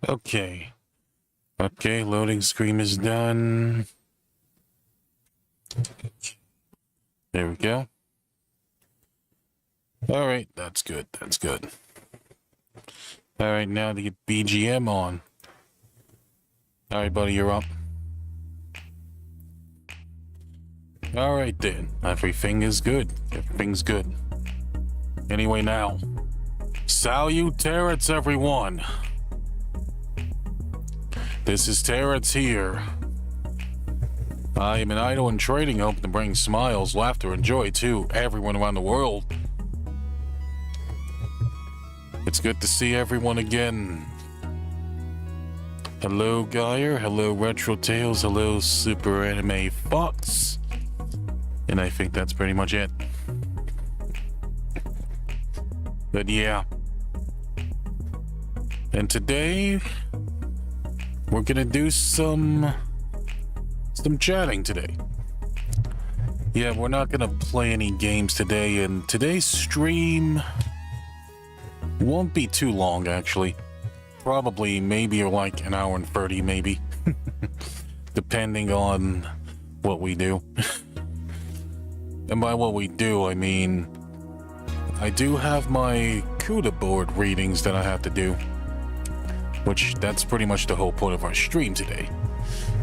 Okay. Okay, loading screen is done. There we go. All right, that's good. That's good. All right, now to get BGM on. All right, buddy, you're up. All right, then. Everything is good. Everything's good. Anyway, now. Salute Terence, everyone. This is Terence here. I am an idol in trading, hoping to bring smiles, laughter, and joy to everyone around the world. It's good to see everyone again. Hello, Geyer. Hello, Retro Tales. Hello, Super Anime Fox. And I think that's pretty much it. But yeah. And today, we're gonna do some chatting today. Yeah, we're not gonna play any games today, and today's stream won't be too long, actually. Probably maybe like an hour and 30, maybe. Depending on what we do. And by what we do, I mean, I do have my CUDA board readings that I have to do. Which, that's pretty much the whole point of our stream today.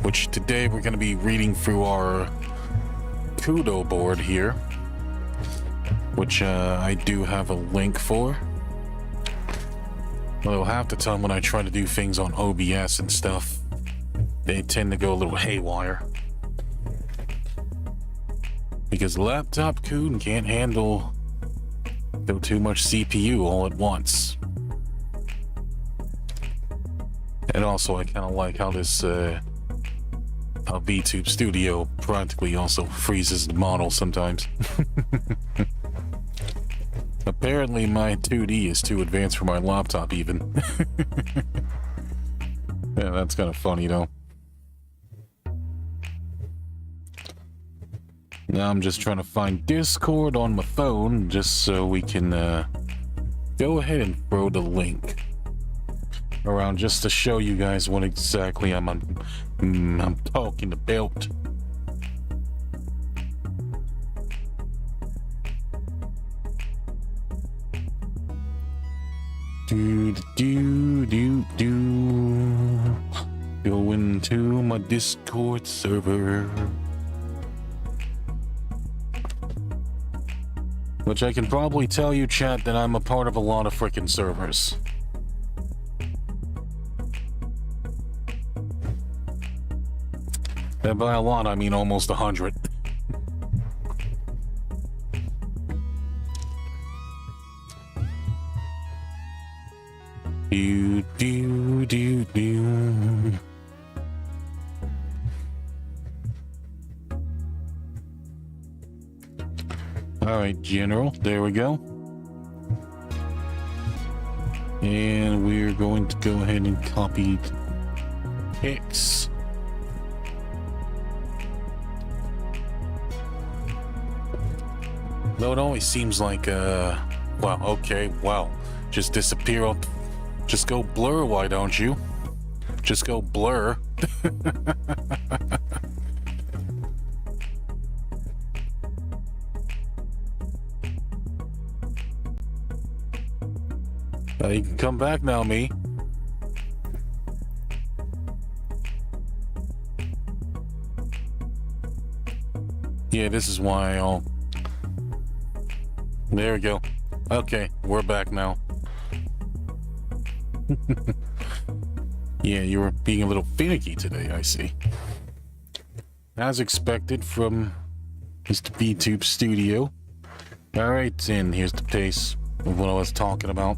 Which, today we're going to be reading through our CUDA board here. Which, I do have a link for. Although half the time when I try to do things on OBS and stuff, they tend to go a little haywire. Because laptop CUDA can't handle too much CPU all at once. And also, I kind of like how this, how VTube Studio practically also freezes the model sometimes. Apparently, my 2D is too advanced for my laptop, even. Yeah, that's kind of funny, though. Now I'm just trying to find Discord on my phone, just so we can, go ahead and throw the link around just to show you guys what exactly I'm talking about. Go into my Discord server. Which I can probably tell you, chat, that I'm a part of a lot of frickin' servers. And by a lot, I mean almost 100. Do. Alright, General, there we go. And we're going to go ahead and copy X. Though it always seems like, well, okay, wow. Just disappear up. Just go blur, why don't you? Just go blur. You can come back now, me. Yeah, this is why I'll... There we go. Okay, we're back now. Yeah, you were being a little finicky today, I see. As expected from Mr. VTube Studio. Alright, and here's the pace of what I was talking about.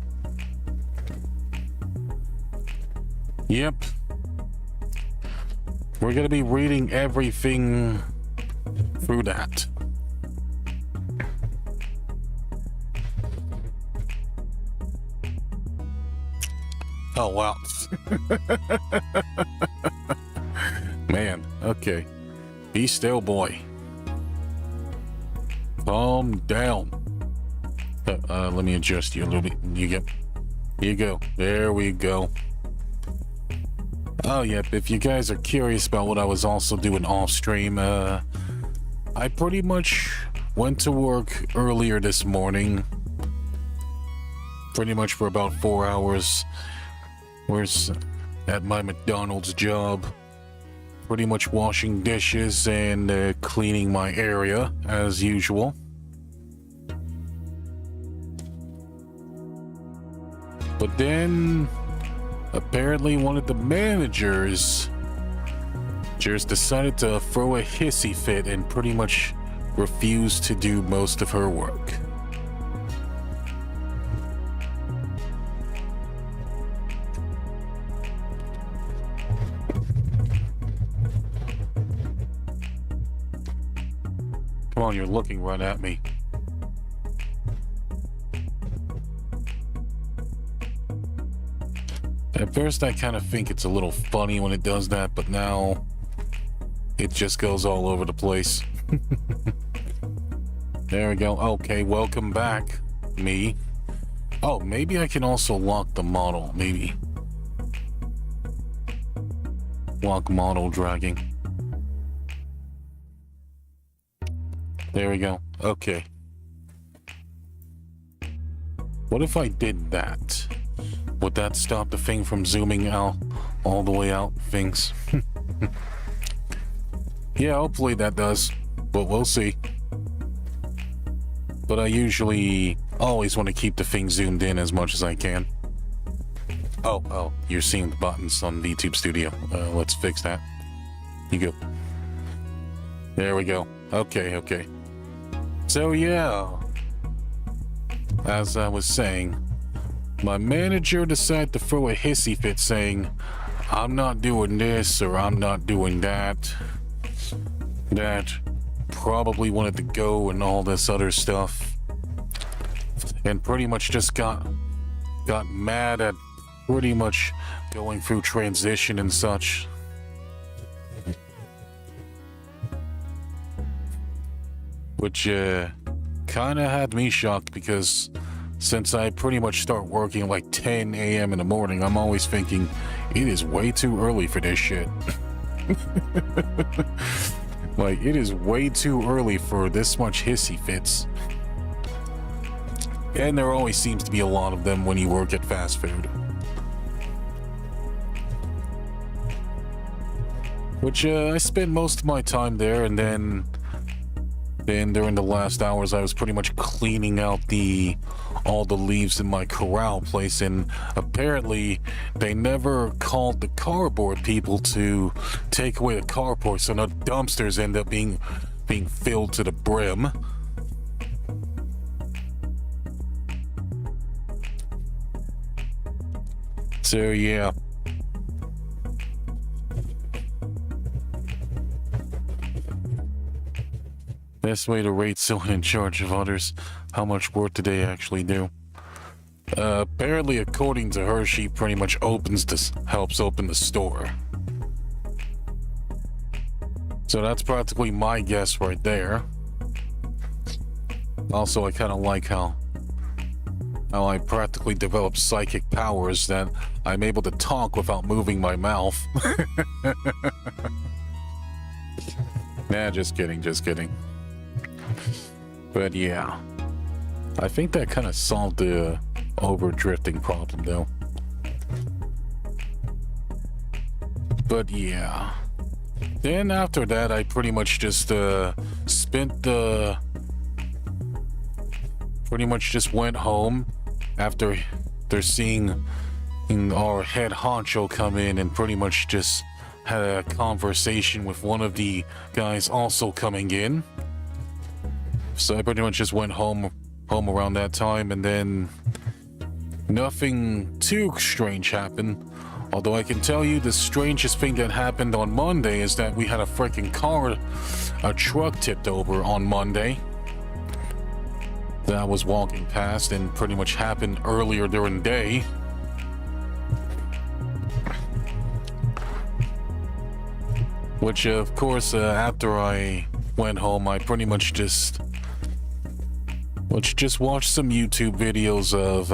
Yep. We're gonna be reading everything through that. Oh, wow. Man, okay. Be still, boy. Calm down. Let me adjust you a little bit. You go. There we go. Oh, yep, if you guys are curious about what I was also doing off stream, I pretty much went to work earlier this morning. Pretty much for about 4 hours. Was at my McDonald's job. Pretty much washing dishes and cleaning my area as usual. But then apparently one of the managers just decided to throw a hissy fit and pretty much refused to do most of her work. Come on, you're looking right at me. At first I kind of think it's a little funny when it does that, but now it just goes all over the place. There we go. Okay, welcome back, me. Oh, maybe I can also lock the model, maybe. Lock model dragging. There we go. Okay. What if I did that? Would that stop the thing from zooming out all the way out things? Yeah, hopefully that does, but we'll see. But I usually always want to keep the thing zoomed in as much as I can. Oh, you're seeing the buttons on VTube Studio. Let's fix that. You go. There we go. Okay. So yeah, as I was saying, my manager decided to throw a hissy fit saying, I'm not doing this or I'm not doing that. That probably wanted to go and all this other stuff. And pretty much just got mad at pretty much going through transition and such. Which kind of had me shocked because since I pretty much start working at like 10 a.m. in the morning, I'm always thinking it is way too early for this shit. Like, it is way too early for this much hissy fits. And there always seems to be a lot of them when you work at fast food. Which I spent most of my time there, and then during the last hours I was pretty much cleaning out all the leaves in my corral place, and apparently they never called the cardboard people to take away the cardboard, so no dumpsters end up being filled to the brim. So yeah. Best way to rate someone in charge of others. How much work do they actually do? Apparently, according to her, she pretty much helps open the store. So that's practically my guess right there. Also, I kind of like how I practically developed psychic powers that I'm able to talk without moving my mouth. Nah, just kidding. But yeah, I think that kind of solved the overdrifting problem though. But yeah, then after that I pretty much just went home after seeing our head honcho come in and pretty much just had a conversation with one of the guys also coming in. So I pretty much just went home around that time, and then nothing too strange happened. Although I can tell you the strangest thing that happened on Monday is that we had a truck tipped over on Monday. That I was walking past and pretty much happened earlier during the day. Which of course after I went home I pretty much just watched some YouTube videos of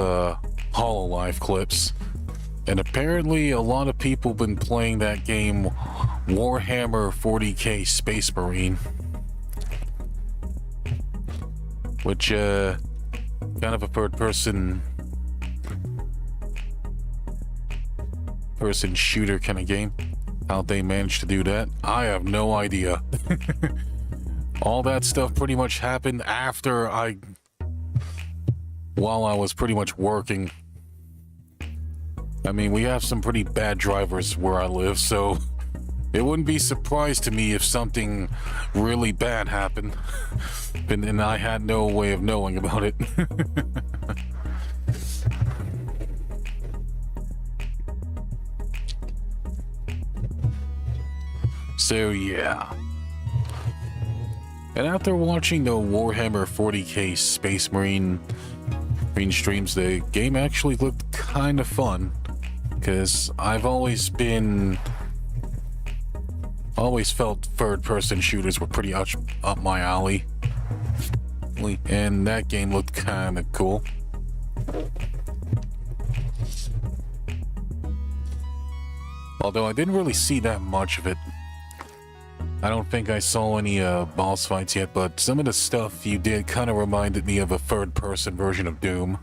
HoloLive clips And apparently a lot of people been playing that game, Warhammer 40k Space Marine. Which, kind of a third-person shooter kind of game. How they managed to do that, I have no idea. All that stuff pretty much happened while I was pretty much working. I mean, we have some pretty bad drivers where I live, so it wouldn't be surprised to me if something really bad happened. And I had no way of knowing about it. So yeah. And after watching the Warhammer 40k Space Marine streams, the game actually looked kind of fun. Because I've always felt third-person shooters were pretty up my alley. And that game looked kind of cool. Although I didn't really see that much of it. I don't think I saw any boss fights yet, but some of the stuff you did kind of reminded me of a third-person version of Doom.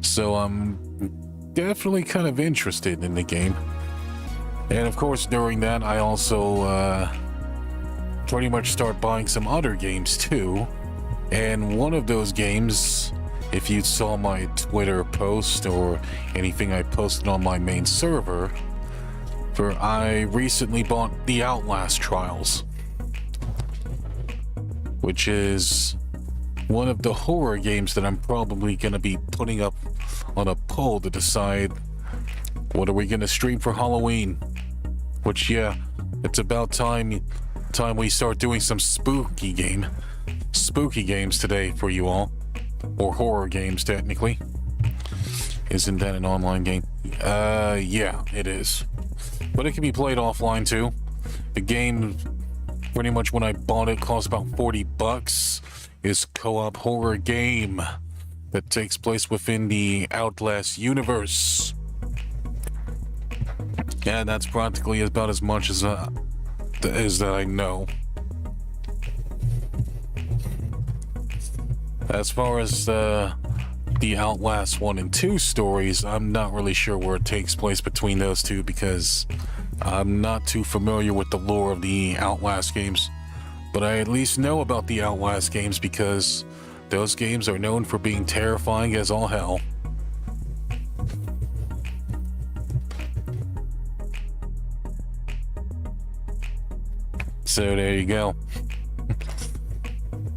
So I'm definitely kind of interested in the game. And of course, during that, I also pretty much start buying some other games too. And one of those games, if you saw my Twitter post or anything I posted on my main server, I recently bought the Outlast Trials, which is one of the horror games that I'm probably going to be putting up on a poll to decide what are we going to stream for Halloween. Which, yeah, it's about time we start doing some spooky games today for you all, or horror games technically. Isn't that an online game? Yeah, it is. But it can be played offline too. The game, pretty much when I bought it, cost about $40. Is co-op horror game that takes place within the Outlast universe. Yeah, that's practically about as much as that I know. As far as the Outlast 1 and 2 stories, I'm not really sure where it takes place between those two because I'm not too familiar with the lore of the Outlast games. But I at least know about the Outlast games because those games are known for being terrifying as all hell. So there you go.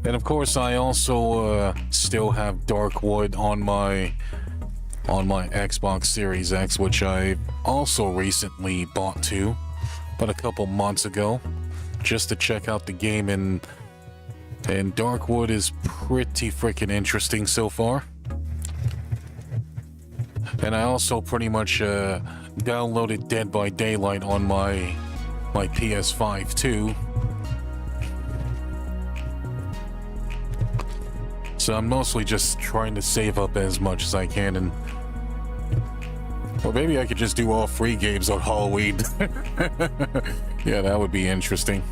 And of course, I also still have Darkwood on my Xbox Series X, which I also recently bought too, but a couple months ago, just to check out the game. And Darkwood is pretty freaking interesting so far. And I also pretty much downloaded Dead by Daylight on my PS5 too. So I'm mostly just trying to save up as much as I can, and or maybe I could just do all free games on Halloween. Yeah, that would be interesting.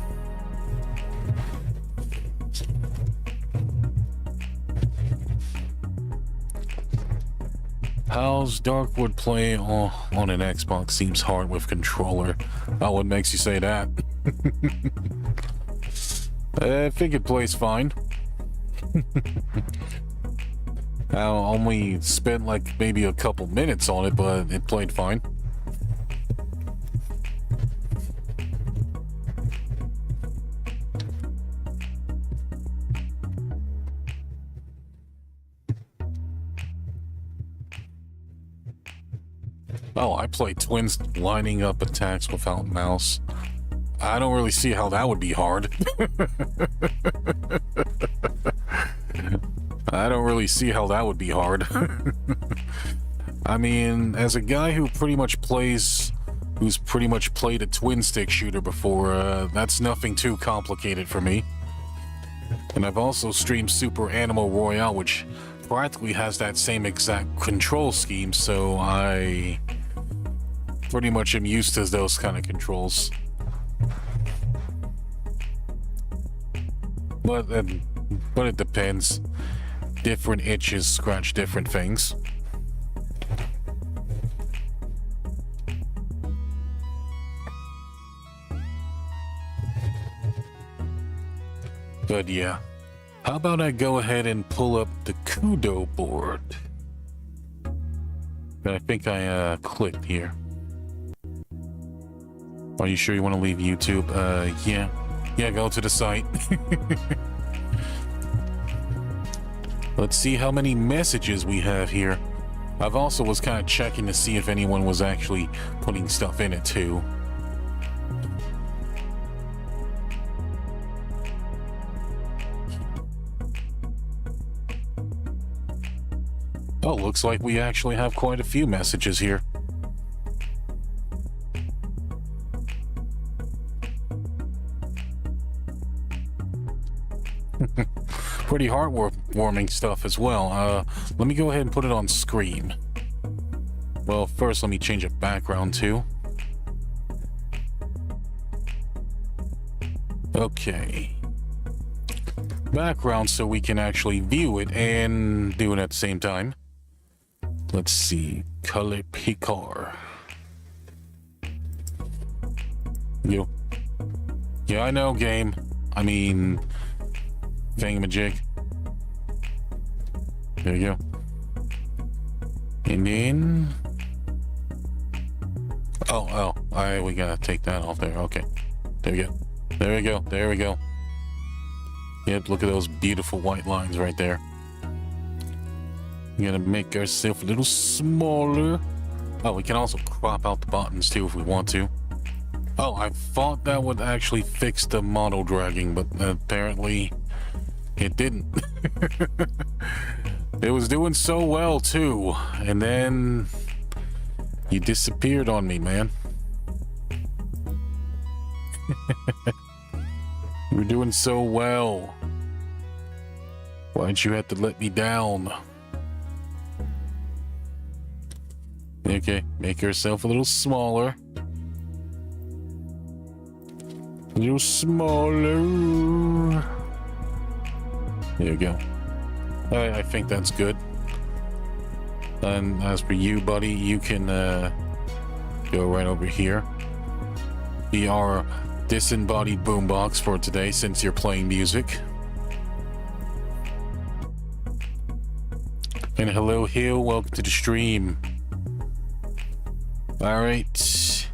How's Darkwood play on an Xbox? Seems hard with controller. Oh, what makes you say that? I think it plays fine. I only spent like maybe a couple minutes on it, but it played fine. Oh, I play twins lining up attacks without mouse. I don't really see how that would be hard. I don't really see how that would be hard. I mean, as a guy who's pretty much played a twin stick shooter before, that's nothing too complicated for me. And I've also streamed Super Animal Royale, which practically has that same exact control scheme, so I pretty much am used to those kind of controls. But it depends. Different itches scratch different things. But yeah, how about I go ahead and pull up the Kudo board? I think I clicked here. Are you sure you want to leave YouTube? Yeah, go to the site. Let's see how many messages we have here. I've also was kind of checking to see if anyone was actually putting stuff in it too. Oh, looks like we actually have quite a few messages here. Pretty heartwarming stuff as well. Let me go ahead and put it on screen. Well, first let me change a background too. Okay. Background so we can actually view it and do it at the same time. Let's see. Color picker. Yo. Yeah, I know, game. I mean, thingamajig. There you go. And then... Oh, we gotta take that off there. Okay. There we go. There we go. There we go. Yep, look at those beautiful white lines right there. We're gonna make ourselves a little smaller. Oh, we can also crop out the buttons too if we want to. Oh, I thought that would actually fix the model dragging, but apparently it didn't. It was doing so well too, and then you disappeared on me, man. You were doing so well. Why'd you have to let me down? Okay, make yourself a little smaller. A little smaller. There you go. I think that's good. And as for you, buddy, you can go right over here. Be our disembodied boombox for today since you're playing music. And hello, Hill. Welcome to the stream. Alright.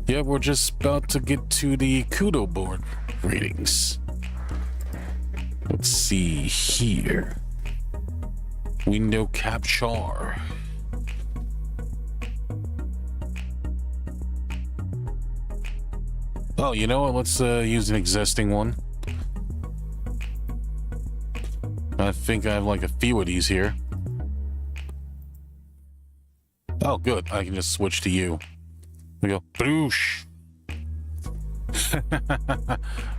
Yeah, we're just about to get to the Kudo board readings. Let's see here. Window capture. Oh, you know what? Let's use an existing one. I think I have like a few of these here. Oh, good. I can just switch to you. We go. Boosh.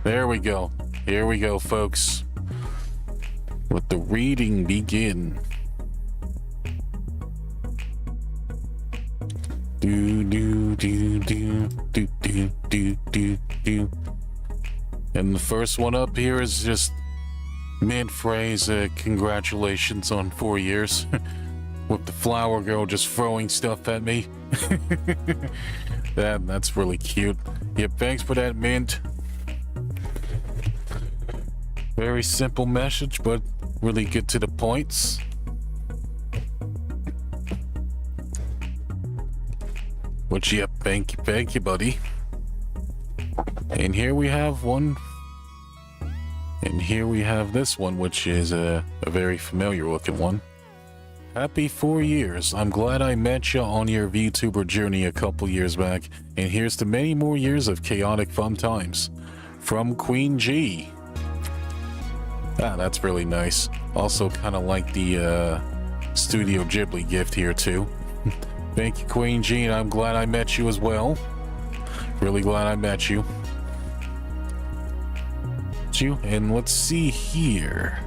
There we go. Here we go, folks. Let the reading begin. Do do do do do do do do do. And the first one up here is just mid-phrase. Congratulations on 4 years. With the flower girl just throwing stuff at me. That's really cute. Yep, thanks for that, Mint. Very simple message, but really get to the points. Which, yep, thank you, buddy. And here we have one. And here we have this one, which is a very familiar looking one. Happy 4 years. I'm glad I met you on your VTuber journey a couple years back. And here's to many more years of chaotic fun times. From Queen G. Ah, that's really nice. Also kind of like the Studio Ghibli gift here too. Thank you, Queen G, and I'm glad I met you as well. Really glad I met you. And let's see here.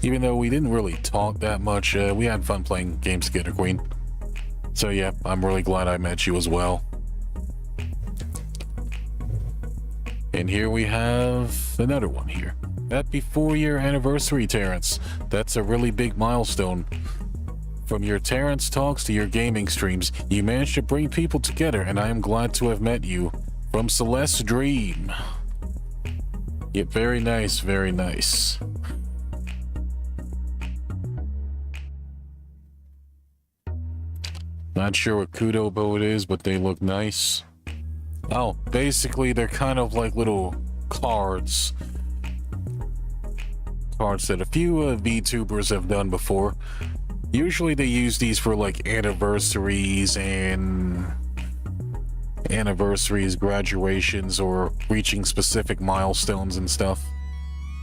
Even though we didn't really talk that much, we had fun playing games together, Queen. So yeah, I'm really glad I met you as well. And here we have another one here. Happy 4-year anniversary, Terence. That's a really big milestone. From your Terence talks to your gaming streams, you managed to bring people together, and I am glad to have met you. From Celeste's Dream. Yeah, very nice, very nice. Not sure what Kudo boat is, but they look nice. Oh, basically they're kind of like little cards. Cards that a few VTubers have done before. Usually they use these for like anniversaries, graduations, or reaching specific milestones and stuff.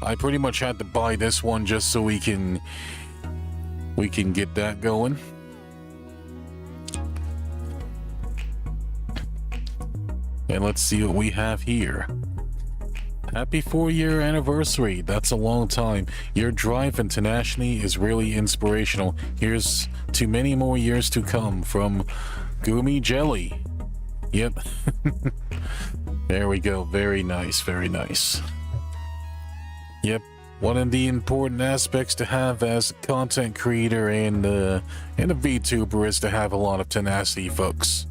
I pretty much had to buy this one just so we can get that going. And let's see what we have here. Happy 4-year anniversary. That's a long time. Your drive and tenacity is really inspirational. Here's to many more years to come. From Gumi Jelly. Yep. There we go. Very nice, very nice. Yep. One of the important aspects to have as a content creator and a VTuber is to have a lot of tenacity, folks.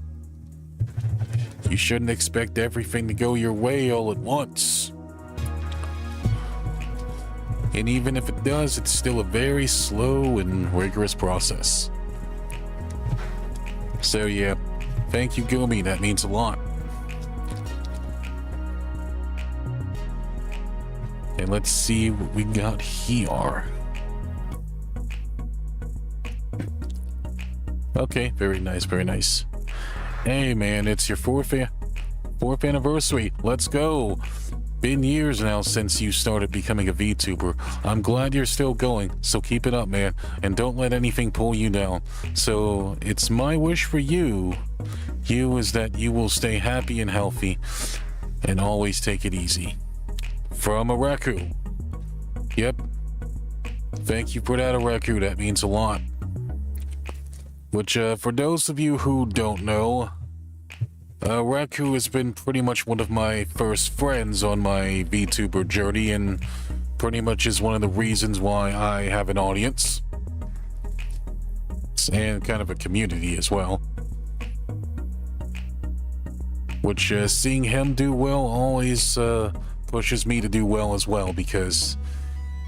You shouldn't expect everything to go your way all at once. And even if it does, it's still a very slow and rigorous process. So yeah, thank you, Gumi. That means a lot. And let's see what we got here. Okay, very nice, very nice. Hey man, it's your fourth anniversary. Let's go. Been years now since you started becoming a VTuber. I'm glad you're still going, so keep it up, man, and don't let anything pull you down. So it's my wish for you is that you will stay happy and healthy and always take it easy. From Araku. Yep. Thank you for that, Araku. That means a lot. Which, for those of you who don't know, Raku has been pretty much one of my first friends on my VTuber journey, and pretty much is one of the reasons why I have an audience. And kind of a community as well. Which, seeing him do well always pushes me to do well as well, because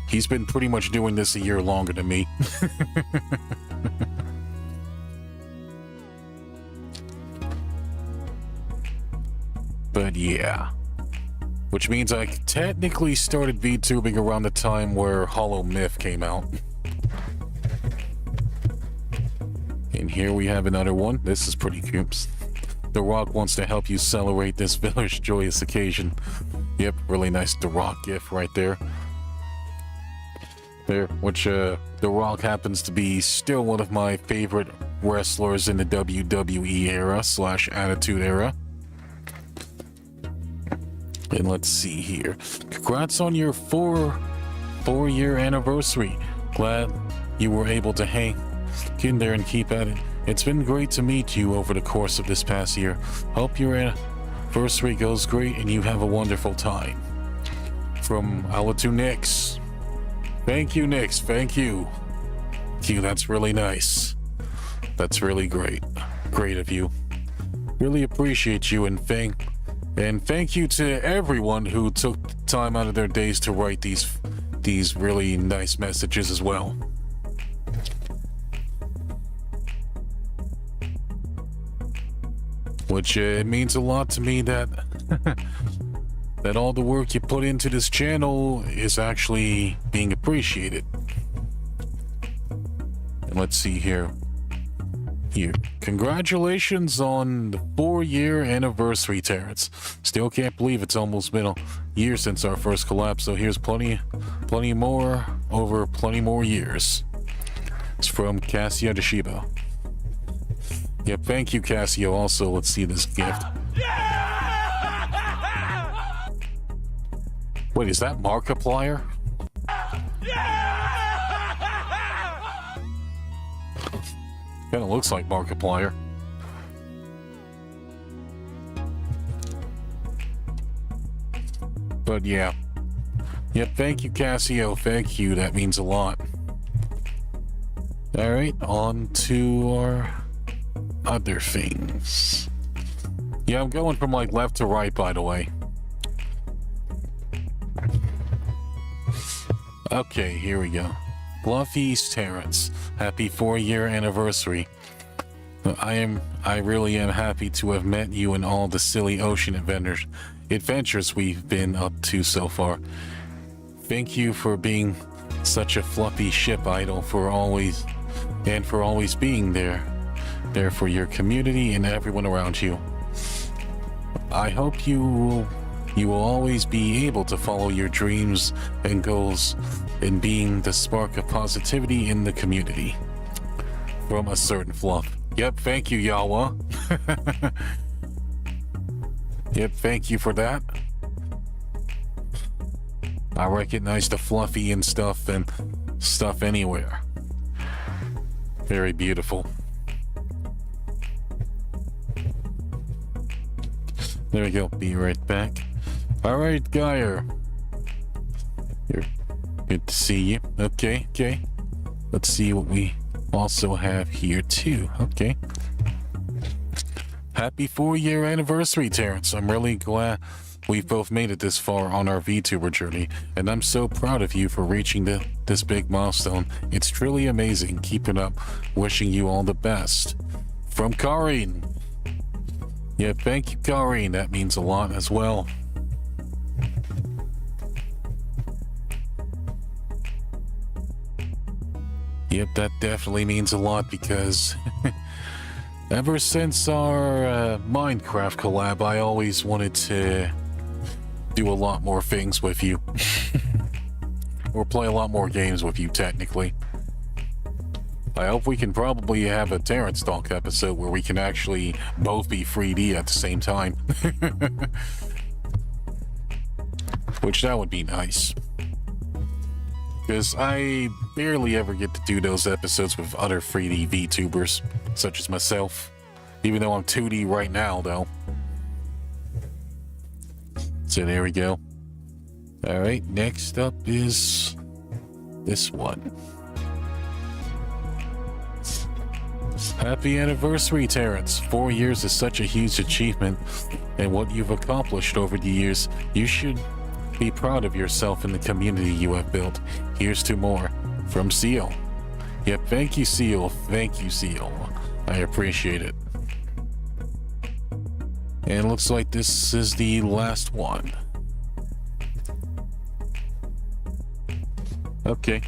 he's been pretty much doing this a year longer than me. But yeah, which means I technically started VTubing around the time where Hollow Myth came out. And here we have another one. This is pretty cute. The Rock wants to help you celebrate this very joyous occasion. Yep, really nice The Rock gift right there. Which The Rock happens to be still one of my favorite wrestlers in the WWE era / Attitude era. And let's see here. Congrats on your four-year anniversary. Glad you were able to hang in there and keep at it. It's been great to meet you over the course of this past year. Hope your anniversary goes great and you have a wonderful time. From Alatu Nix. Thank you, Nix. Thank you. Thank you. That's really nice. That's really great. Great of you. Really appreciate you, and thank you to everyone who took time out of their days to write these really nice messages as well. Which it means a lot to me that that all the work you put into this channel is actually being appreciated. And let's see here. Congratulations on the 4-year anniversary, Terence. Still can't believe it's almost been a year since our first collab, so here's plenty more over plenty more years. It's from Cassia Deshiba. Yep, thank you, Cassio. Also, let's see this gift. Wait, is that Markiplier? Kind of looks like Markiplier. But yeah. Yep, thank you, Casio. Thank you. That means a lot. Alright, on to our other things. Yeah, I'm going from like left to right, by the way. Okay, here we go. Fluffy's Terence. Happy 4-year anniversary. I really am happy to have met you and all the silly ocean adventures we've been up to so far. Thank you for being such a fluffy ship idol for always being there for your community and everyone around you. I hope you will always be able to follow your dreams and goals in being the spark of positivity in the community. From a certain Fluff. Yep, thank you, Yawa. Yep, thank you for that. I recognize the fluffy and stuff anywhere. Very beautiful. There we go. Be right back. Alright, Geyer. You're good to see you. Okay. Let's see what we also have here too. Okay. Happy 4-year anniversary, Terence. I'm really glad we've both made it this far on our VTuber journey, and I'm so proud of you for reaching this big milestone. It's truly amazing. Keep it up. Wishing you all the best. From Karine. Yeah, thank you, Karine. That means a lot as well. Yep, that definitely means a lot because ever since our Minecraft collab, I always wanted to do a lot more things with you. Or play a lot more games with you, technically. I hope we can probably have a Terence Talk episode where we can actually both be 3D at the same time. Which that would be nice. Because I barely ever get to do those episodes with other 3D VTubers, such as myself. Even though I'm 2D right now, though. So there we go. Alright, next up is this one. Happy anniversary, Terence. 4 years is such a huge achievement, and what you've accomplished over the years, you should be proud of yourself and the community you have built. Here's to more. From Seal. Yep, thank you, Seal. Thank you, Seal. I appreciate it. And it looks like this is the last one. Okay.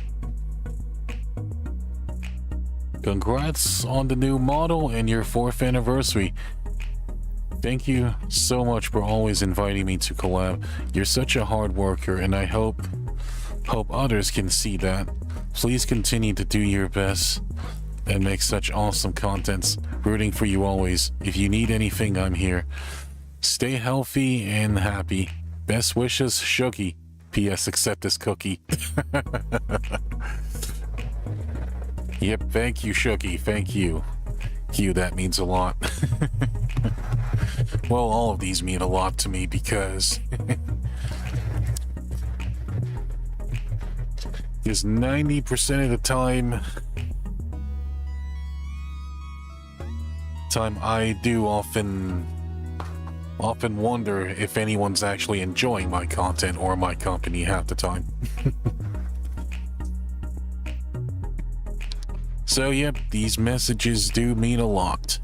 Congrats on the new model and your 4th anniversary. Thank you so much for always inviting me to collab. You're such a hard worker, and I hope others can see that. Please continue to do your best and make such awesome contents. Rooting for you always. If you need anything, I'm here. Stay healthy and happy. Best wishes, Shuggy. P.S. Accept this cookie. Yep, thank you, Shuggy. Thank you. Q, that means a lot. Well, all of these mean a lot to me because 90% of the time I do often wonder if anyone's actually enjoying my content or my company half the time. So yep, these messages do mean a lot.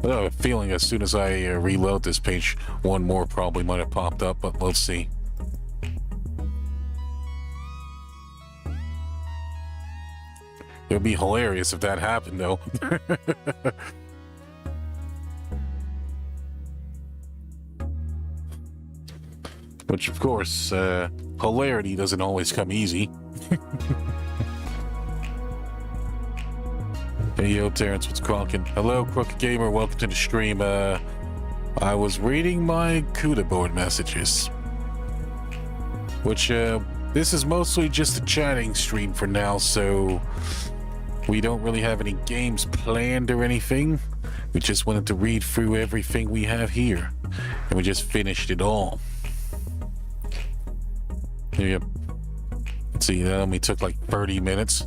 I have a feeling as soon as I reload this page, one more probably might have popped up, but let's see. It would be hilarious if that happened, though. Which, of course, hilarity doesn't always come easy. Hey, yo, Terence, what's cracking? Hello, Crooked Gamer, welcome to the stream. I was reading my CUDA board messages, which this is mostly just a chatting stream for now, so we don't really have any games planned or anything. We just wanted to read through everything we have here, and we just finished it all. Yep. See, that only took like 30 minutes.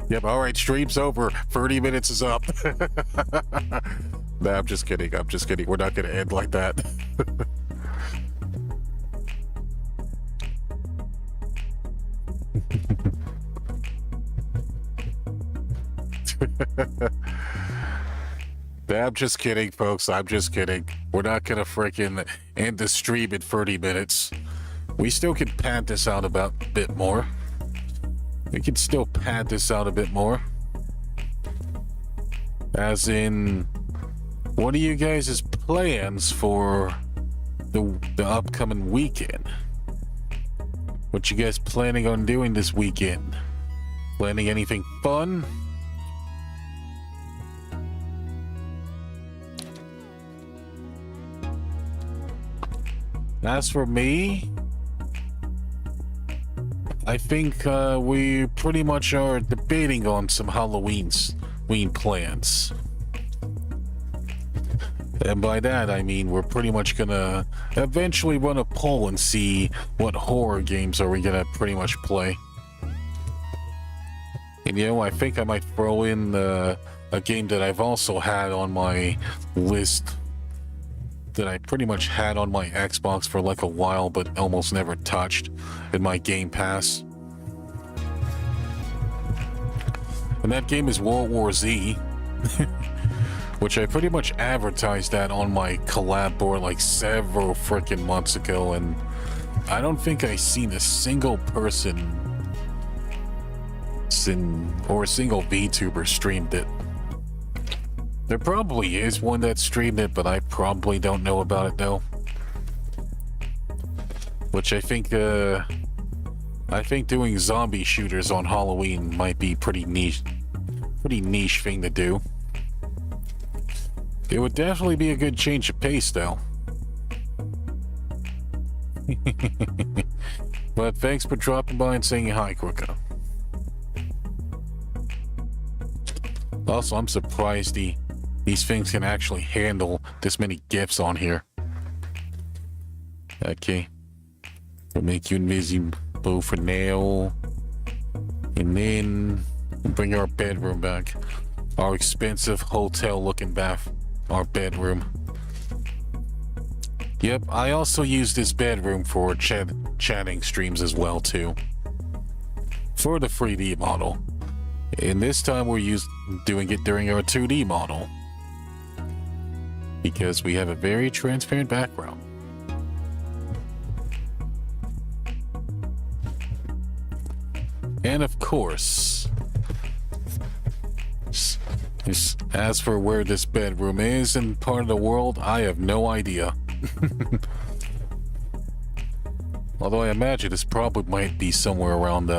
Yep, alright, stream's over. 30 minutes is up. Nah, I'm just kidding. I'm just kidding. We're not gonna end like that. I'm just kidding, folks. I'm just kidding. We're not gonna freaking end the stream in 30 minutes. We still can pad this out about a bit more. We can still pad this out a bit more. As in, what are you guys' plans for the upcoming weekend? What you guys planning on doing this weekend? Planning anything fun? As for me, I think we pretty much are debating on some Halloween plans. And by that, I mean we're pretty much gonna eventually run a poll and see what horror games are we gonna pretty much play. And you know, I think I might throw in a game that I've also had on my list, that I pretty much had on my Xbox for like a while but almost never touched, in my Game Pass. And that game is World War Z, which I pretty much advertised that on my collab board like several freaking months ago, and I don't think I've seen a single person or a single VTuber streamed it. There probably is one that streamed it, but I probably don't know about it though. Which I think doing zombie shooters on Halloween might be pretty niche thing to do. It would definitely be a good change of pace though. But thanks for dropping by and saying hi, Quicka. Also, I'm surprised these things can actually handle this many GIFs on here. Okay. We'll make you invisible for now. And then we'll bring our bedroom back. Our expensive hotel looking bath. Our bedroom. Yep, I also use this bedroom for chatting streams as well too. For the 3D model. And this time we're doing it during our 2D model, because we have a very transparent background. And of course, as for where this bedroom is in part of the world, I have no idea. Although I imagine this probably might be somewhere around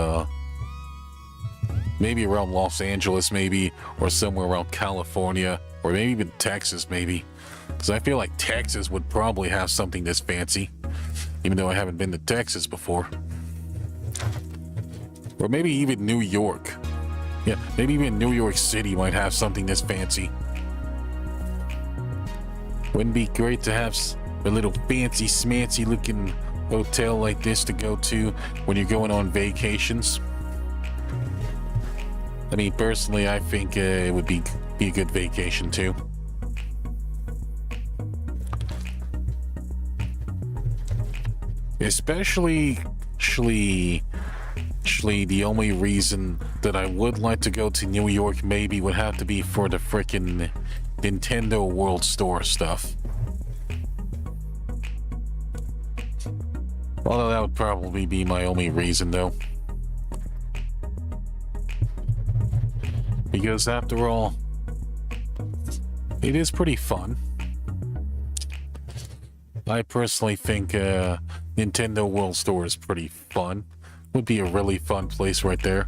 maybe around Los Angeles, maybe, or somewhere around California, or maybe even Texas, maybe. Because I feel like Texas would probably have something this fancy, even though I haven't been to Texas before. Or maybe even New York. Yeah, maybe even New York City might have something this fancy. Wouldn't it be great to have a little fancy smancy looking hotel like this to go to when you're going on vacations? I mean, personally, I think it would be a good vacation too. Especially the only reason that I would like to go to New York maybe would have to be for the frickin' Nintendo World Store stuff. Although that would probably be my only reason though. Because after all, it is pretty fun. I personally think Nintendo World Store is pretty fun. Would be a really fun place right there.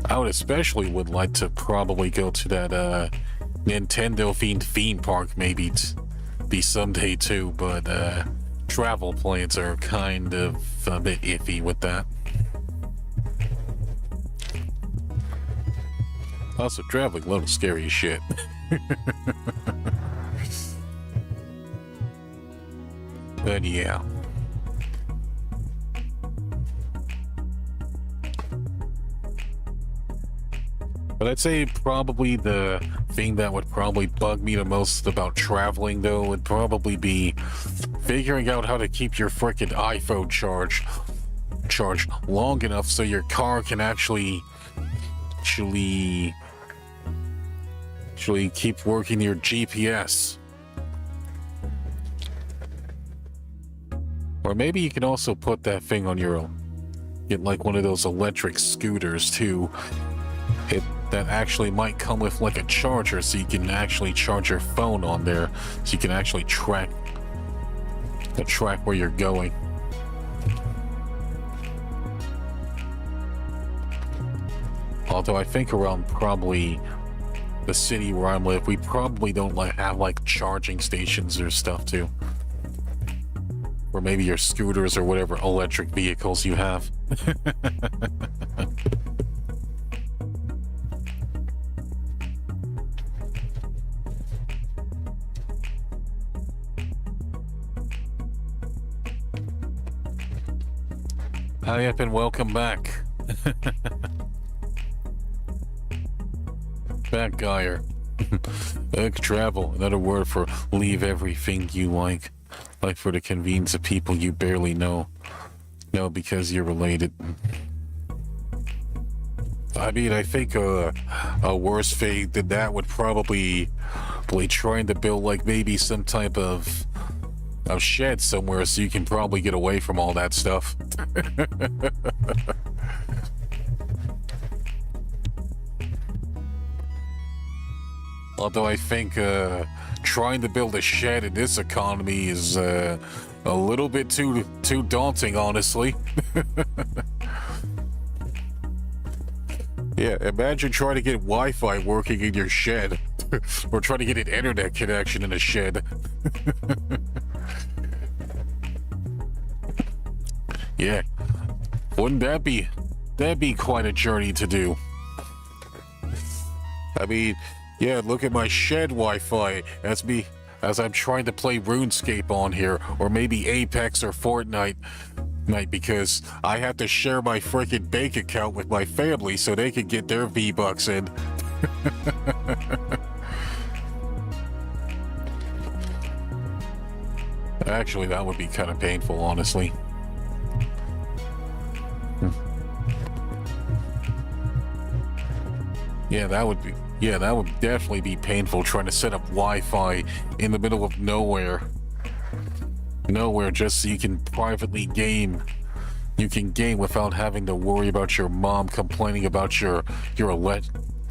I would especially would like to probably go to that Nintendo themed theme park maybe be someday too, but travel plans are kind of a bit iffy with that. Also, traveling a little scary as shit. But yeah. But I'd say probably the thing that would probably bug me the most about traveling, though, would probably be figuring out how to keep your frickin' iPhone charged long enough so your car can actually keep working your GPS. Or maybe you can also put that thing on your own. Get like one of those electric scooters too. That actually might come with like a charger, so you can actually charge your phone on there, so you can actually track where you're going. Although I think around probably the city where I live, we probably don't have like charging stations or stuff too. Or maybe your scooters or whatever electric vehicles you have. Hi up and welcome back. Back Geyer. Back travel, another word for leave everything you like for the convenience of people you barely know. No, because you're related. I mean, I think a worse thing than that would probably be trying to build like maybe some type of shed somewhere so you can probably get away from all that stuff. Although I think trying to build a shed in this economy is a little bit too daunting, honestly. Yeah, imagine trying to get Wi-Fi working in your shed, or trying to get an internet connection in a shed. Yeah, wouldn't that'd be quite a journey to do. I mean, yeah, look at my shed Wi-Fi. That's me as I'm trying to play RuneScape on here, or maybe Apex or Fortnite, because I have to share my freaking bank account with my family so they can get their V-Bucks in. Actually, that would be kind of painful, honestly. Yeah, that would definitely be painful trying to set up Wi-Fi in the middle of nowhere. Just so you can privately game. You can game without having to worry about your mom complaining about your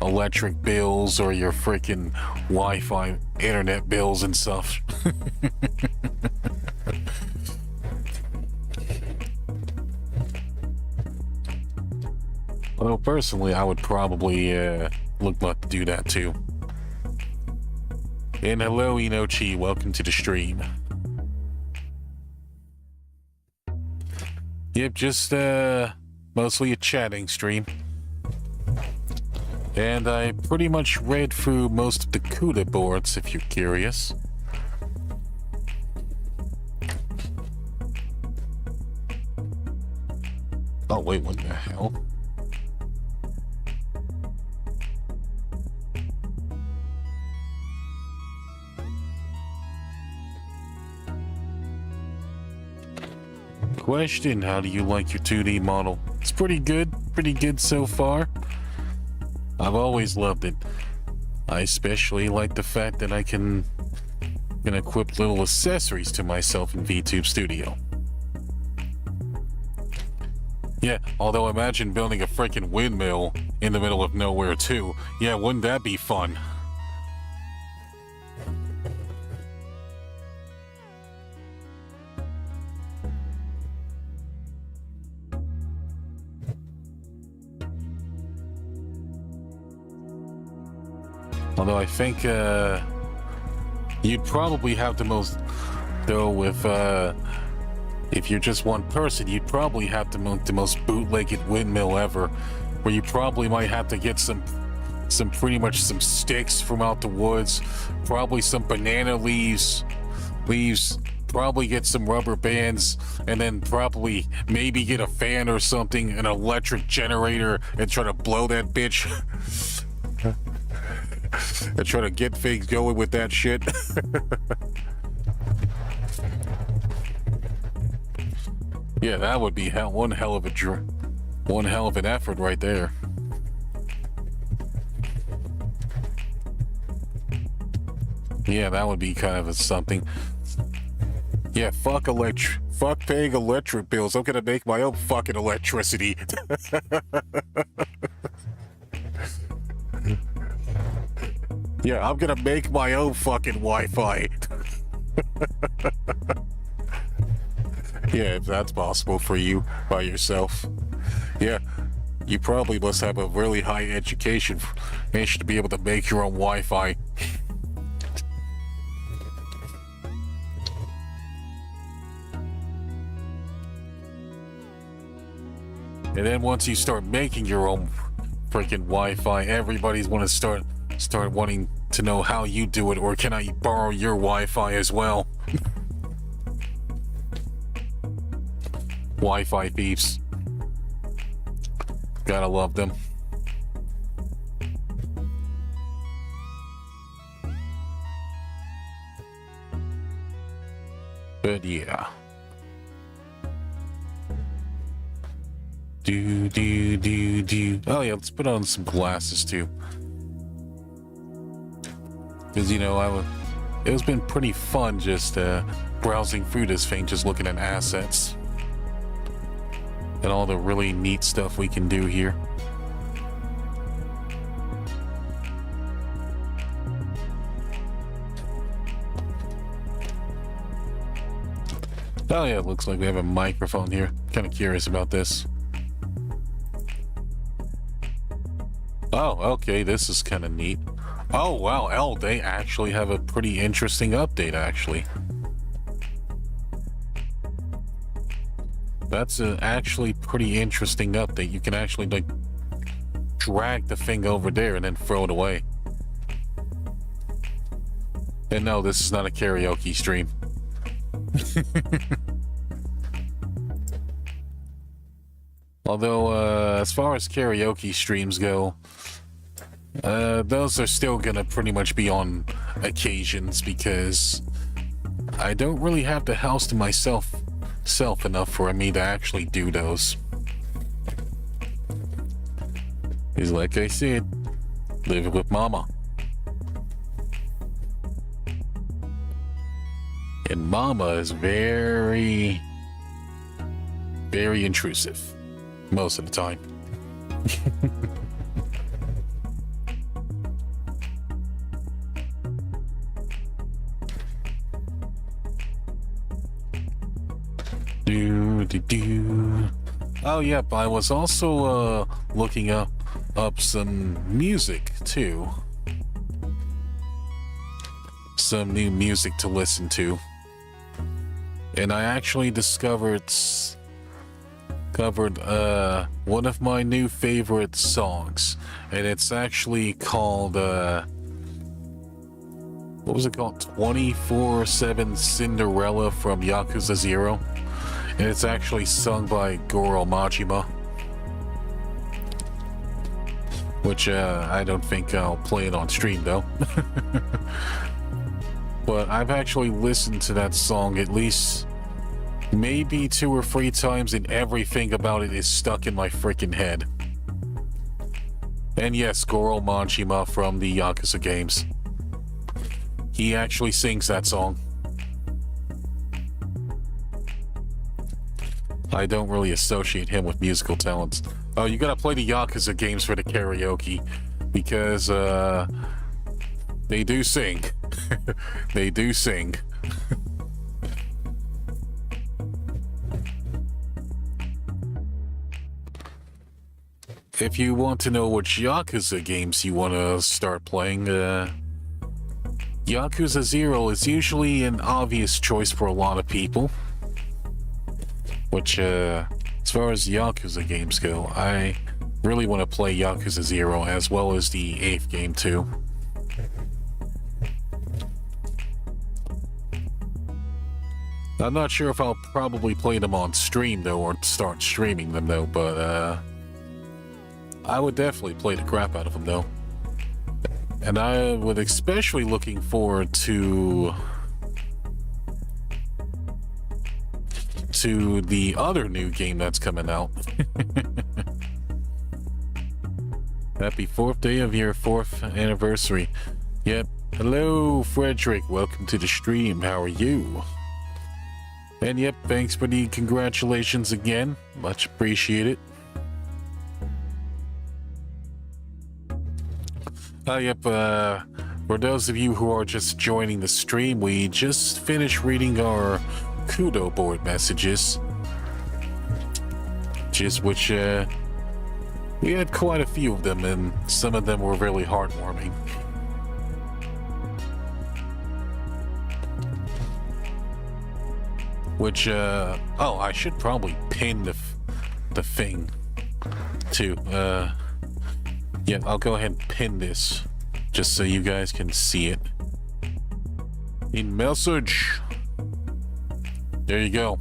electric bills or your freaking Wi-Fi internet bills and stuff. Well, personally, I would probably look to do that too. And hello, Inochi, welcome to the stream. Yep, just mostly a chatting stream. And I pretty much read through most of the CUDA boards, if you're curious. Oh wait, what the hell? Question, how do you like your 2D model? It's pretty good so far. I've always loved it. I especially like the fact that I can equip little accessories to myself in VTube Studio. Yeah, although imagine building a freaking windmill in the middle of nowhere too. Yeah, wouldn't that be fun? Although I think you'd probably have the most, though, with If you're just one person, you'd probably have to make the most bootlegged windmill ever, where you probably might have to get some pretty much some sticks from out the woods, probably some banana leaves, probably get some rubber bands, and then probably maybe get a fan or something, an electric generator, and try to blow that bitch. And try to get things going with that shit. Yeah, that would be one hell of an effort right there. Yeah, that would be kind of something. Yeah, fuck paying electric bills. I'm gonna make my own fucking electricity. Yeah, I'm gonna make my own fucking Wi-Fi. Yeah, if that's possible for you by yourself. Yeah, you probably must have a really high education to be able to make your own Wi-Fi. And then once you start making your own freaking Wi-Fi, everybody's want to start wanting to know how you do it, or can I borrow your Wi-Fi as well? Wi-Fi thieves. Gotta love them. But yeah. Do. Oh yeah, let's put on some glasses too. Because, you know, it's been pretty fun just browsing through this thing, just looking at assets. And all the really neat stuff we can do here. Oh yeah, it looks like we have a microphone here. Kind of curious about this. Oh, okay, this is kind of neat. Oh, wow, they actually have a pretty interesting update, actually. That's an actually pretty interesting update. You can actually, like, drag the thing over there and then throw it away. And no, this is not a karaoke stream. Although, as far as karaoke streams go, those are still gonna pretty much be on occasions, because I don't really have the house to myself enough for me to actually do those. Because like I said, live with mama. And mama is very, very intrusive most of the time. Oh yep, I was also looking up some music too. Some new music to listen to. And I actually discovered one of my new favorite songs, and it's actually called what was it called? 24/7 Cinderella from Yakuza 0. And it's actually sung by Goro Majima, which I don't think I'll play it on stream though. But I've actually listened to that song at least maybe 2 or 3 times, and everything about it is stuck in my freaking head. And yes, Goro Majima from the Yakuza games. He actually sings that song. I don't really associate him with musical talents. Oh, you gotta play the Yakuza games for the karaoke, because they do sing. They do sing. If you want to know which Yakuza games you want to start playing, Yakuza 0 is usually an obvious choice for a lot of people. Which, as far as Yakuza games go, I really want to play Yakuza 0 as well as the 8th game too. I'm not sure if I'll probably play them on stream though, or start streaming them though, but I would definitely play the crap out of them though. And I would especially looking forward to the other new game that's coming out. Happy 4th day of your 4th anniversary. Yep. Hello, Frederick. Welcome to the stream. How are you? And yep, thanks for the congratulations again. Much appreciated. Yep, for those of you who are just joining the stream, we just finished reading our Kudo board messages. Which, we had quite a few of them, and some of them were really heartwarming. Which, oh, I should probably pin the thing, too. Yeah, I'll go ahead and pin this, just so you guys can see it. In message. There you go.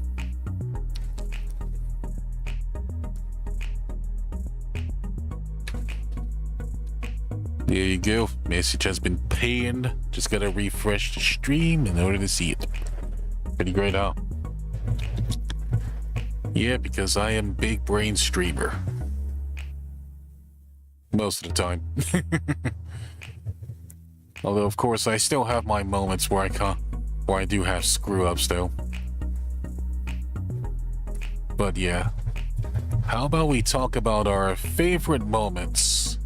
There you go. Message has been pinned. Just gotta refresh the stream in order to see it. Pretty great, huh? Yeah, because I am big brain streamer. Most of the time. Although, of course, I still have my moments where I do have screw-ups, though. But yeah, how about we talk about our favorite moments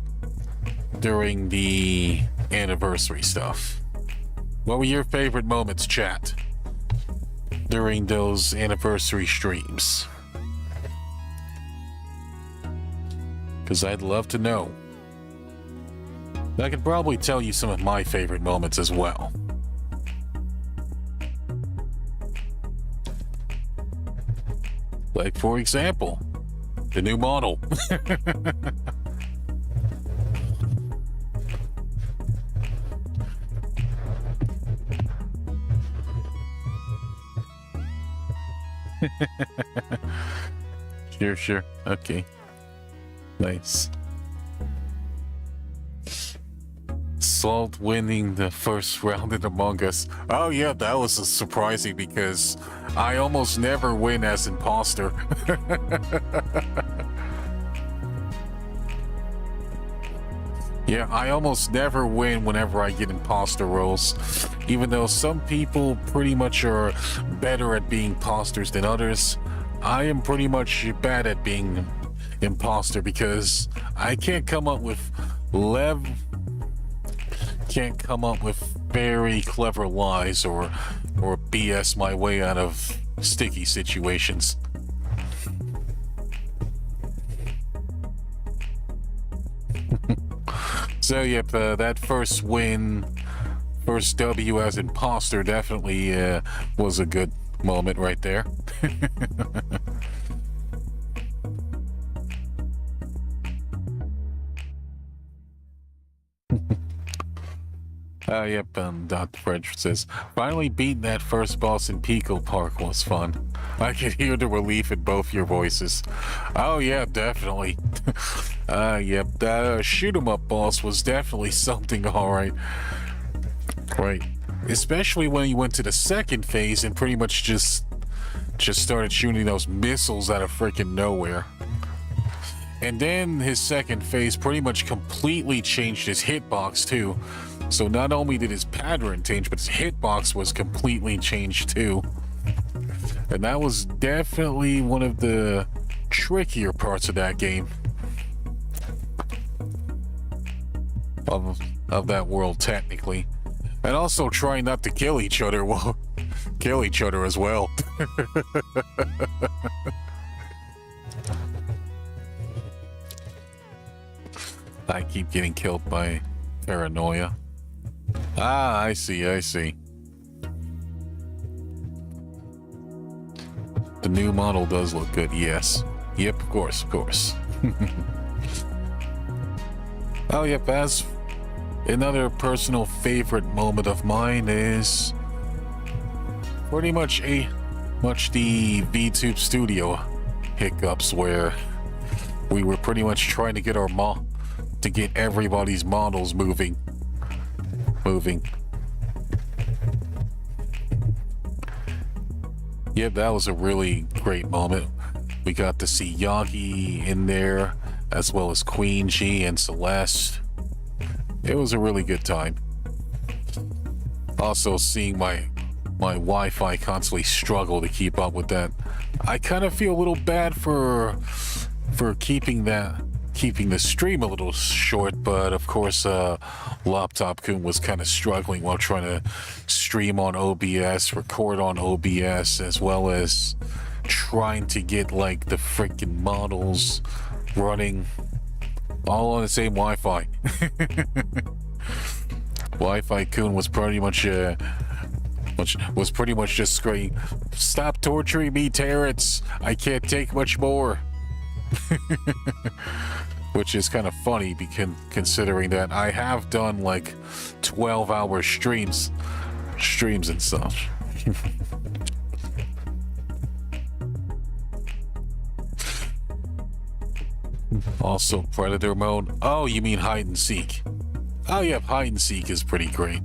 during the anniversary stuff? What were your favorite moments, chat, during those anniversary streams? Because I'd love to know. I could probably tell you some of my favorite moments as well. Like, for example, the new model. Sure. Okay. Nice. Salt winning the first round in Among Us. Oh yeah, that was surprising because I almost never win as imposter. Yeah, I almost never win whenever I get imposter roles. Even though some people pretty much are better at being imposters than others, I am pretty much bad at being imposter because I can't come up with very clever lies or BS my way out of sticky situations. So yep, that first win, first W as imposter definitely was a good moment right there. Yep, Dr. Frederick says, finally beating that first boss in Pico Park was fun. I could hear the relief in both your voices. Oh yeah, definitely. Yep, that shoot 'em up boss was definitely something, alright. Right. Especially when you went to the second phase and pretty much just started shooting those missiles out of freaking nowhere. And then his second phase pretty much completely changed his hitbox too. So not only did his pattern change, but his hitbox was completely changed too. And that was definitely one of the trickier parts of that game. Of that world, technically. And also trying not to kill each other will kill each other as well. I keep getting killed by paranoia. Ah, I see. The new model does look good, yes. Yep, of course, of course. Oh, yep, as another personal favorite moment of mine is pretty much the VTube studio hiccups where we were pretty much trying to get to get everybody's models moving. Yeah, that was a really great moment. We got to see Yagi in there, as well as Queen G and Celeste. It was a really good time. Also, seeing my Wi-Fi constantly struggle to keep up with that. I kind of feel a little bad for keeping the stream a little short, but of course, Laptop-kun was kind of struggling while trying to stream on OBS, record on OBS, as well as trying to get like the freaking models running all on the same Wi-Fi. Wi-Fi-kun was pretty much just screaming, "Stop torturing me, Terence! I can't take much more." Which is kind of funny considering that I have done like 12-hour streams and such. Also, Predator mode. Oh, you mean hide and seek? Oh, yeah, hide and seek is pretty great.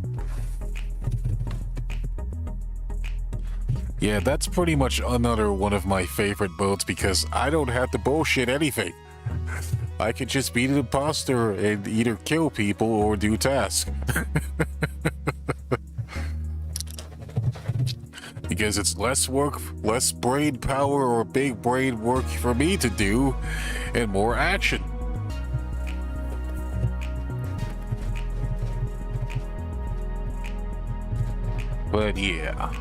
Yeah, that's pretty much another one of my favorite modes because I don't have to bullshit anything. I can just be the imposter and either kill people or do tasks. Because it's less work, less brain power or big brain work for me to do, and more action. But yeah.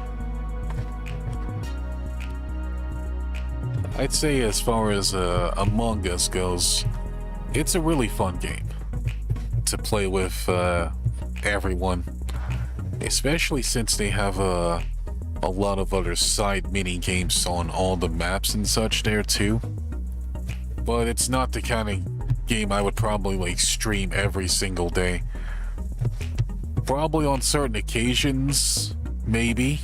I'd say as far as Among Us goes, it's a really fun game to play with everyone, especially since they have a lot of other side mini games on all the maps and such there too. But it's not the kind of game I would probably like stream every single day. Probably on certain occasions, maybe.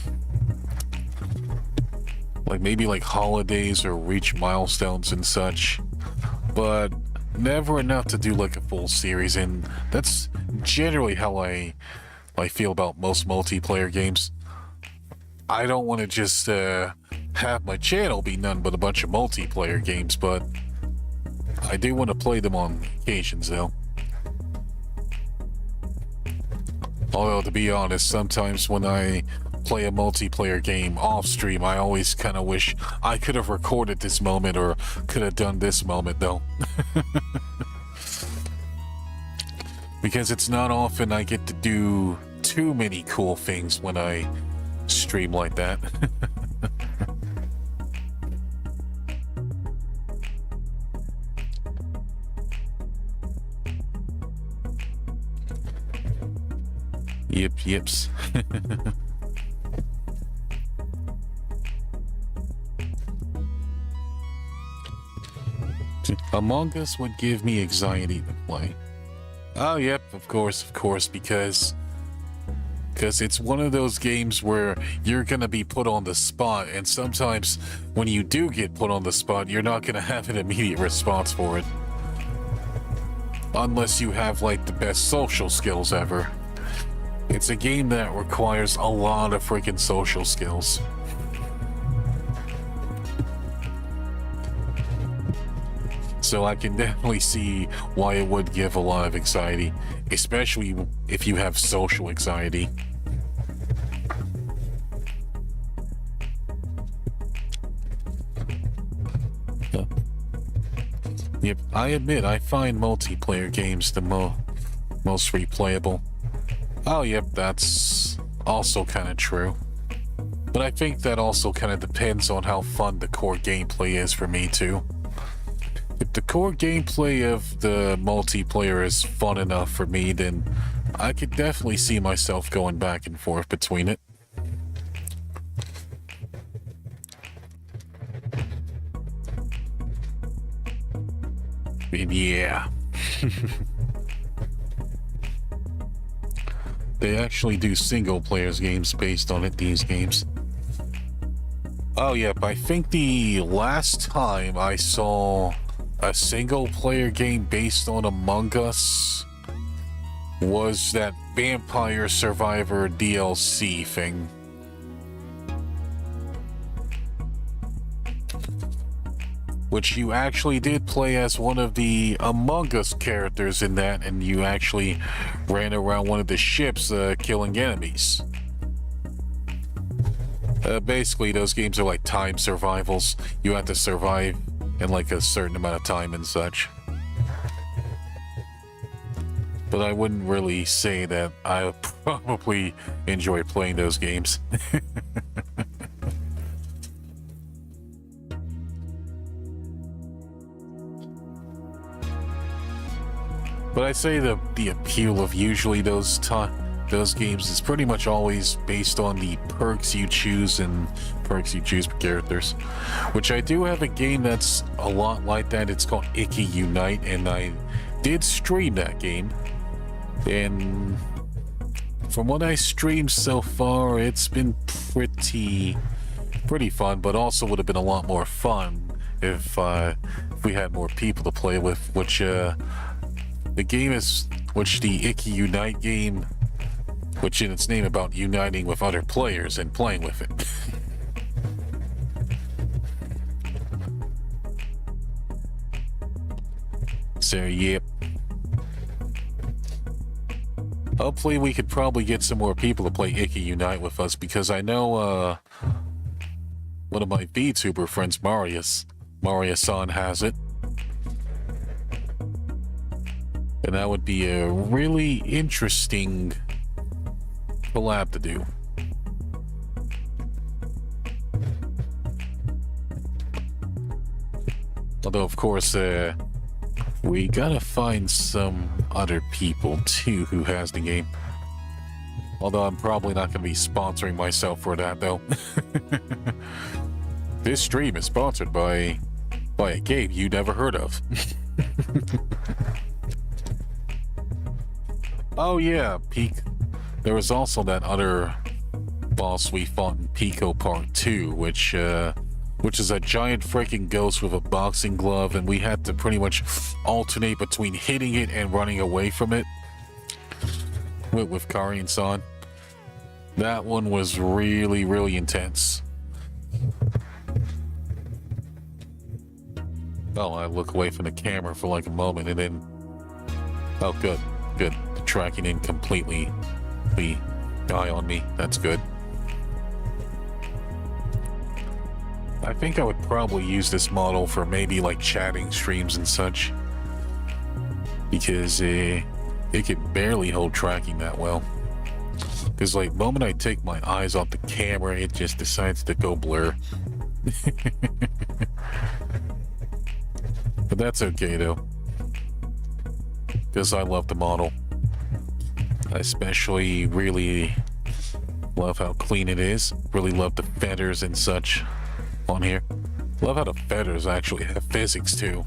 Like maybe like holidays or reach milestones and such, but never enough to do like a full series, and that's generally how I feel about most multiplayer games. I don't want to just have my channel be none but a bunch of multiplayer games, but I do want to play them on occasions though. Although to be honest, sometimes when I play a multiplayer game off stream, I always kind of wish I could have recorded this moment or could have done this moment though. Because it's not often I get to do too many cool things when I stream like that. Yips. Among Us would give me anxiety to play. Oh, yep, of course, because it's one of those games where you're gonna be put on the spot, and sometimes when you do get put on the spot, you're not gonna have an immediate response for it. Unless you have, like, the best social skills ever. It's a game that requires a lot of freaking social skills. So I can definitely see why it would give a lot of anxiety, especially if you have social anxiety. Yep, I admit I find multiplayer games the most replayable. Oh, yep, that's also kind of true. But I think that also kind of depends on how fun the core gameplay is for me too. If the core gameplay of the multiplayer is fun enough for me, then I could definitely see myself going back and forth between it. And yeah. They actually do single players games based on it, these games. Oh, yep, I think the last time I saw a single player game based on Among Us was that Vampire Survivor DLC thing. Which you actually did play as one of the Among Us characters in that, and you actually ran around one of the ships killing enemies. Basically, those games are like time survivals. You have to survive in like a certain amount of time and such. But I wouldn't really say that I probably enjoy playing those games. But I say the appeal of usually those games is pretty much always based on the perks you choose and perks you choose for characters. Which I do have a game that's a lot like that. It's called Icky Unite, and I did stream that game. And from what I streamed so far, it's been pretty fun, but also would have been a lot more fun if we had more people to play with, which the Icky Unite game, which in its name about uniting with other players and playing with it. So, yep. Hopefully we could probably get some more people to play Icky Unite with us, because I know one of my Vtuber friends, Marius-san, has it. And that would be a really interesting collab to do. Although, of course, we gotta find some other people, too, who has the game. Although I'm probably not gonna be sponsoring myself for that, though. This stream is sponsored by a game you never heard of. Oh yeah, there was also that other boss we fought in Pico Part 2, which is a giant freaking ghost with a boxing glove, and we had to pretty much alternate between hitting it and running away from it with Kari and San. That one was really, really intense. Oh, I look away from the camera for like a moment and then... Oh, good. The tracking in completely the eye on me. That's good. I think I would probably use this model for maybe like chatting streams and such, because it can barely hold tracking that well. Because like the moment I take my eyes off the camera, it just decides to go blur. But that's okay though, because I love the model. I especially really love how clean it is. Really love the feathers and such on here. Love how the feathers actually have physics too.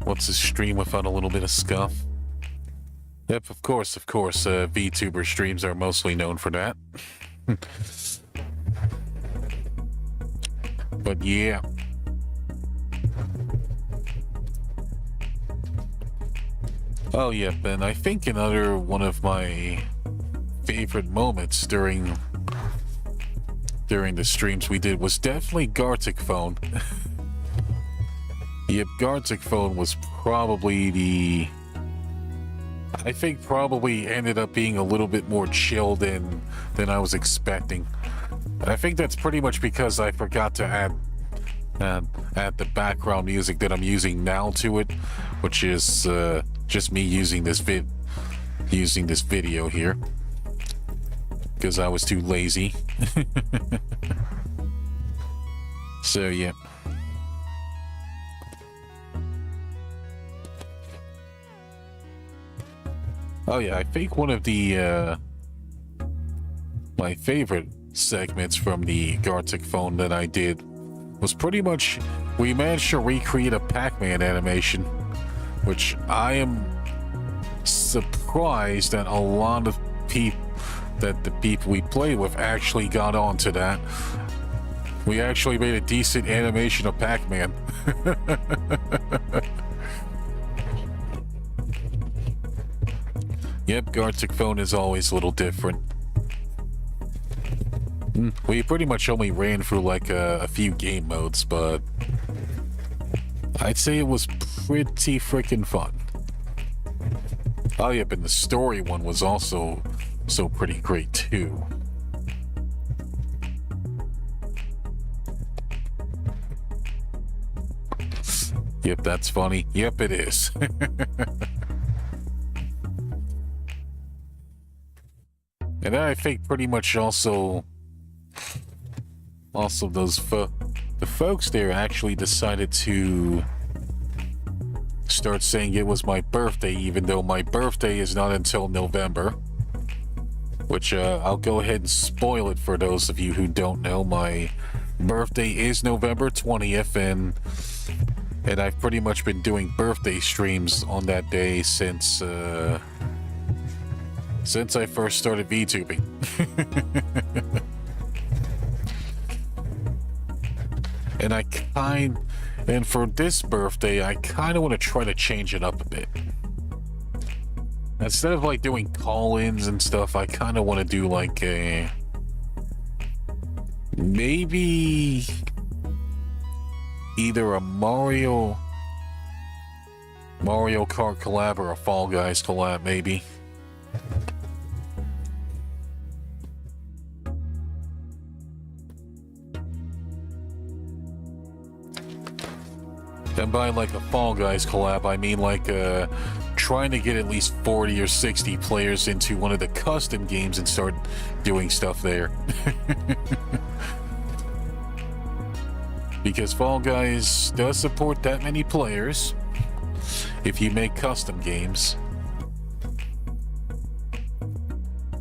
What's a stream without a little bit of scuff? Yep, of course, Vtuber streams are mostly known for that. But yeah. Oh, yep, and I think another one of my favorite moments during the streams we did was definitely Gartic Phone. Yep, Gartic Phone was probably I think probably ended up being a little bit more chill than I was expecting. And I think that's pretty much because I forgot to add the background music that I'm using now to it, which is just me using this video here, because I was too lazy. So yeah. Oh yeah, I think one of the my favorite segments from the Gartic phone that I did was pretty much we managed to recreate a Pac-Man animation, which I am surprised that a lot of people that the people we played with actually got onto that. We actually made a decent animation of Pac-Man. Yep, Gartic phone is always a little different. We pretty much only ran through like a few game modes, but I'd say it was pretty freaking fun. Oh yep, and the story one was also so pretty great too. Yep, that's funny. Yep, it is. And then I think pretty much also those the folks there actually decided to start saying it was my birthday, even though my birthday is not until November. Which I'll go ahead and spoil it for those of you who don't know. My birthday is November 20th, and I've pretty much been doing birthday streams on that day since I first started Vtubing. And for this birthday, I kind of want to try to change it up a bit. Instead of like doing call-ins and stuff, I kind of want to do like a maybe either a Mario Kart collab or a Fall Guys collab, maybe. And by like a Fall Guys collab, I mean like trying to get at least 40 or 60 players into one of the custom games and start doing stuff there. Because Fall Guys does support that many players if you make custom games.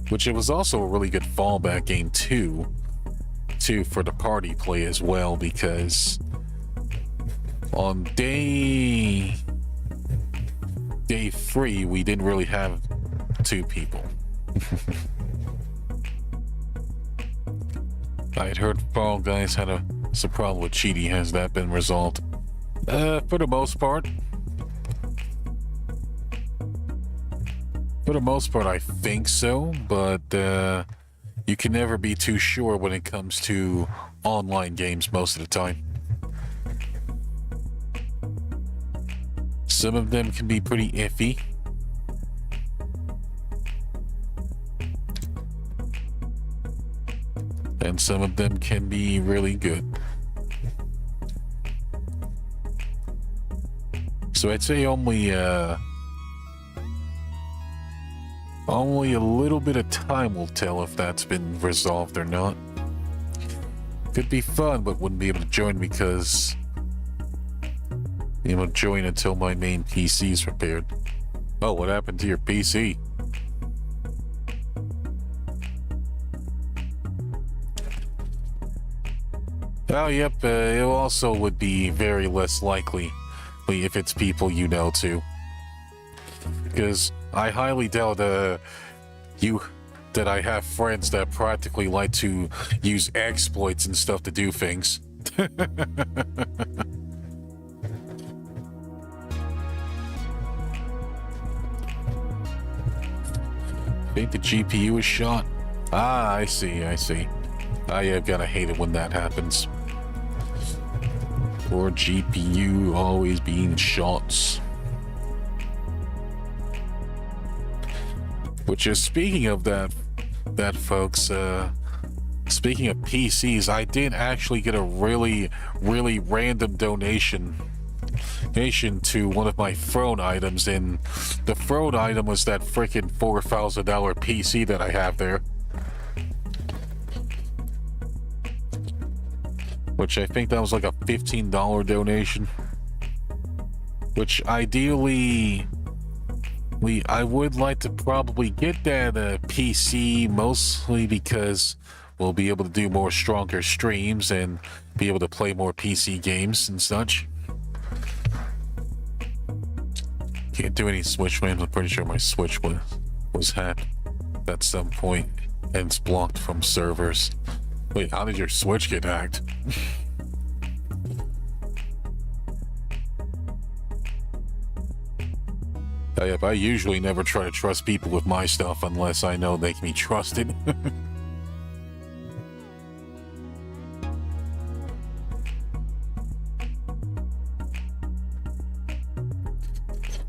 Which it was also a really good fallback game too for the party play as well, because on day 3 we didn't really have 2 people. I had heard Fall Guys had a problem with cheating. Has that been resolved? For the most part. For the most part, I think so, but you can never be too sure when it comes to online games most of the time. Some of them can be pretty iffy. And some of them can be really good. So I'd say only a little bit of time will tell if that's been resolved or not. Could be fun, but wouldn't be able to join because you won't join until my main PC is repaired. Oh, what happened to your PC? Oh, yep, it also would be very less likely if it's people you know too. Because I highly doubt that I have friends that practically like to use exploits and stuff to do things. I think the GPU is shot. Ah, I see. I gotta hate it when that happens. Or GPU always being shots. Which is, speaking of that folks, speaking of PCs, I did actually get a really random donation to one of my throne items, and the throne item was that freaking $4,000 PC that I have there. Which I think that was like a $15 donation. Which ideally, I would like to probably get that PC, mostly because we'll be able to do more stronger streams and be able to play more PC games and such. Can't do any Switch games. I'm pretty sure my Switch was hacked at some point and it's blocked from servers. Wait, how did your Switch get hacked? Oh, yeah, I usually never try to trust people with my stuff unless I know they can be trusted.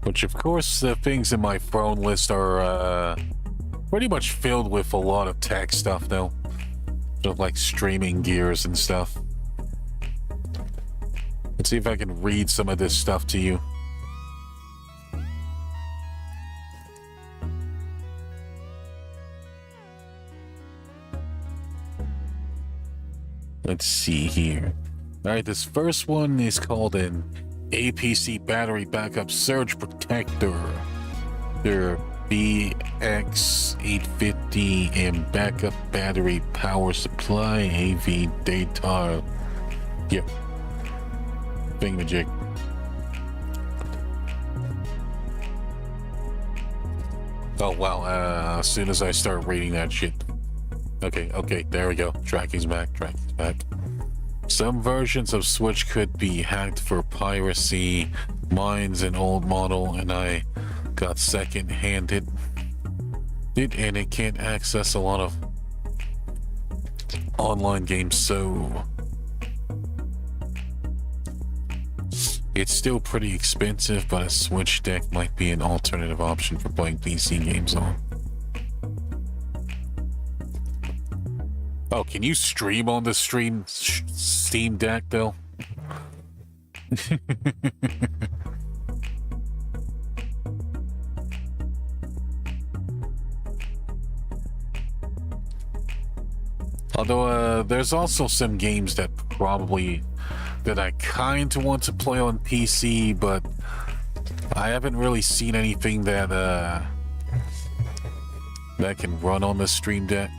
Which, of course, the things in my phone list are pretty much filled with a lot of tech stuff, though. Just like streaming gears and stuff. Let's see if I can read some of this stuff to you. Let's see here. Alright, this first one is called an APC battery backup surge protector. Their BX850 and backup battery power supply AV data. Yep. Thingamajig. Oh wow, as soon as I start reading that shit. Okay, there we go. Tracking's back. Some versions of Switch could be hacked for piracy. Mine's an old model and I got second-handed and it can't access a lot of online games, so it's still pretty expensive, but a Switch deck might be an alternative option for playing PC games on. Oh, can you stream on the Steam Deck, though? Although, there's also some games that I kind of want to play on PC, but I haven't really seen anything that can run on the Steam Deck,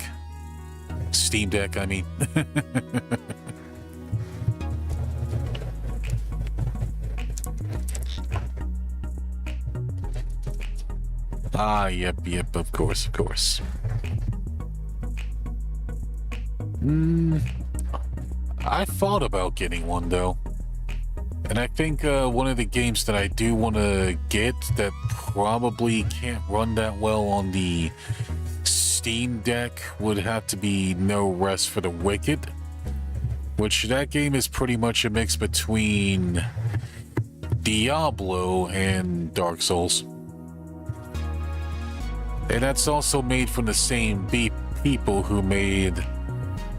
I mean. Yep, of course. I thought about getting one, though. And I think one of the games that I do want to get that probably can't run that well on the Steam Deck would have to be No Rest for the Wicked, which that game is pretty much a mix between Diablo and Dark Souls. And that's also made from the same people who made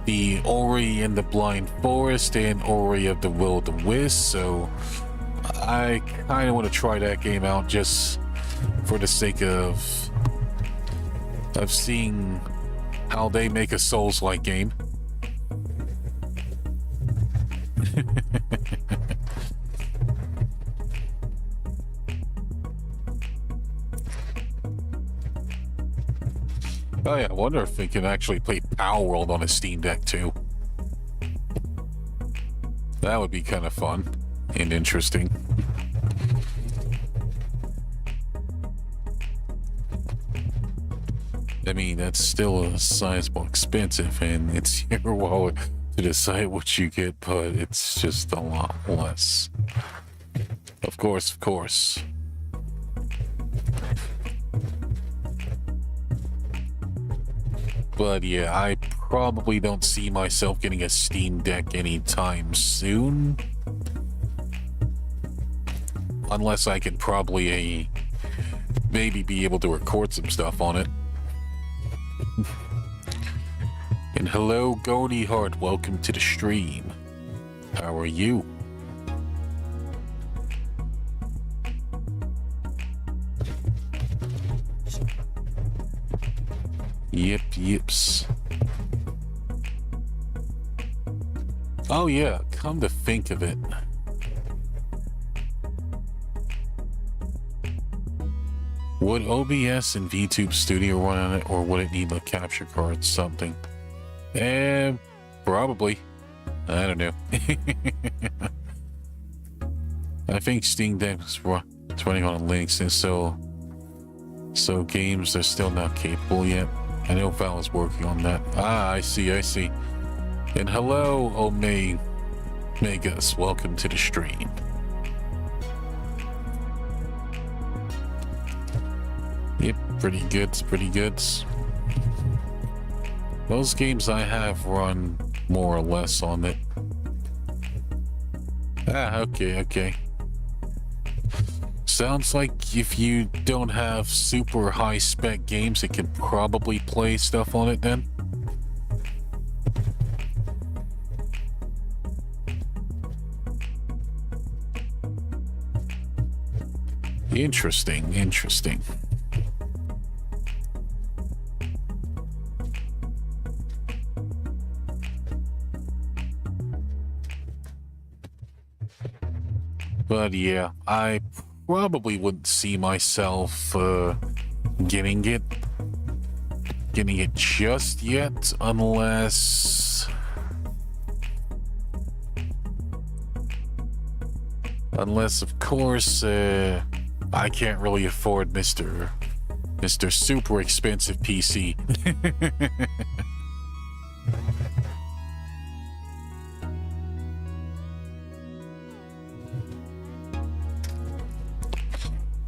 the Ori and the Blind Forest and Ori of the Will-o-the-Wisp, so I kind of want to try that game out just for the sake of seeing how they make a Souls-like game. Oh yeah, I wonder if they can actually play Power World on a Steam Deck too. That would be kind of fun and interesting. I mean, that's still a sizable expensive, and it's your wallet to decide what you get, but it's just a lot less. Of course. But yeah, I probably don't see myself getting a Steam Deck anytime soon. Unless I can probably maybe be able to record some stuff on it. And hello, Goni Heart, welcome to the stream. How are you? Yips. Oh yeah, come to think of it. Would OBS and VTube Studio run on it, or would it need a capture card, something? Probably. I don't know. I think Steam Deck is running on Linux, and so games are still not capable yet. I know Val is working on that. Ah, I see. And hello, Megas. Welcome to the stream. Yep, pretty good. Those games I have run more or less on it. Ah, okay. Sounds like if you don't have super high spec games, it can probably play stuff on it then. Interesting. But yeah, I probably wouldn't see myself getting it just yet, unless of course I can't really afford Mr. Super Expensive PC.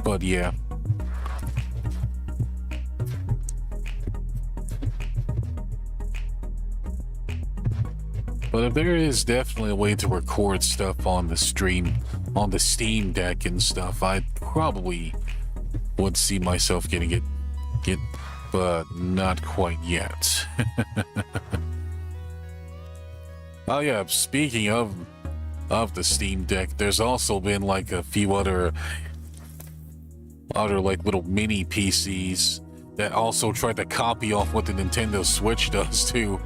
But yeah. But if there is definitely a way to record stuff on the stream, on the Steam Deck and stuff, I probably would see myself getting it, but not quite yet. Oh yeah, speaking of the Steam Deck, there's also been like a few other like little mini PCs that also tried to copy off what the Nintendo Switch does too.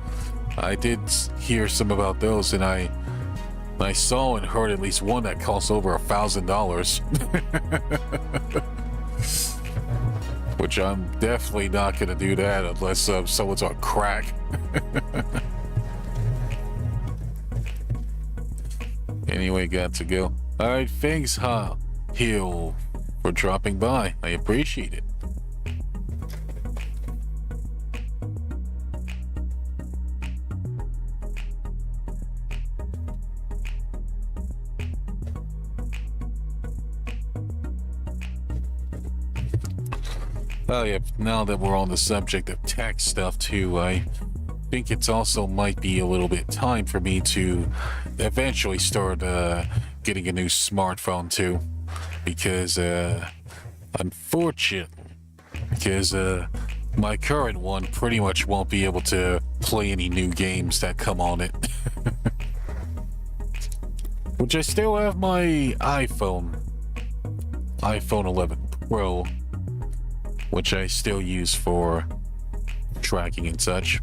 I did hear some about those, and I saw and heard at least one that costs over $1,000. Which I'm definitely not gonna do that unless someone's on crack. Anyway, got to go. Alright, thanks, Hill, for dropping by. I appreciate it. Oh yeah, now that we're on the subject of tech stuff too, I think it's also might be a little bit time for me to eventually start getting a new smartphone too, because unfortunately, my current one pretty much won't be able to play any new games that come on it. Which I still have my iPhone 11 Pro, which I still use for tracking and such.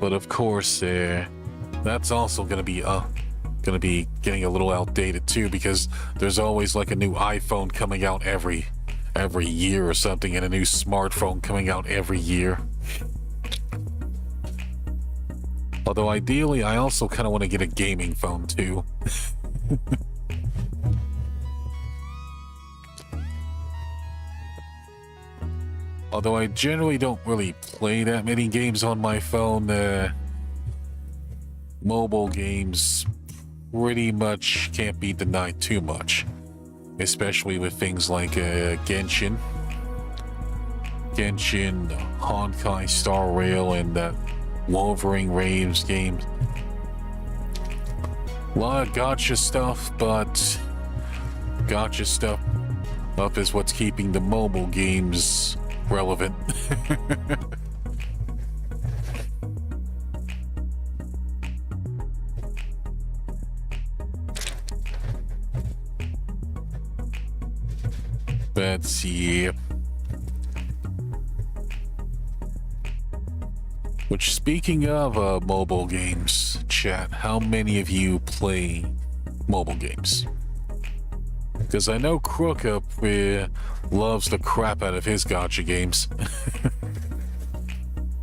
But of course, that's also gonna be getting a little outdated too, because there's always like a new iPhone coming out every year or something, and a new smartphone coming out every year. Although ideally, I also kind of want to get a gaming phone too. Although I generally don't really play that many games on my phone, mobile games pretty much can't be denied too much. Especially with things like Genshin, Honkai Star Rail, and Wolverine Raves games. A lot of gacha stuff, but gacha stuff is what's keeping the mobile games relevant. But yeah. Which, speaking of mobile games, chat, how many of you play mobile games? Because I know Crookup loves the crap out of his gacha games.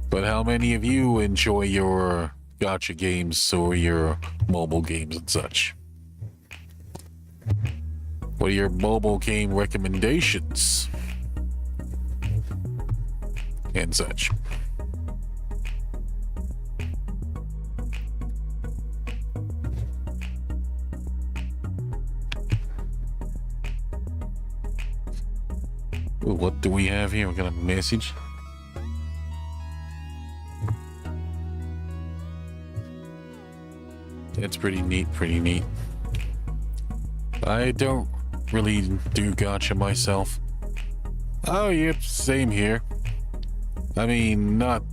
But how many of you enjoy your gacha games or your mobile games and such? What are your mobile game recommendations? And such. Ooh, what do we have here? We got a message. That's pretty neat, pretty neat. I don't really do gacha myself. Oh, yep, same here. I mean, not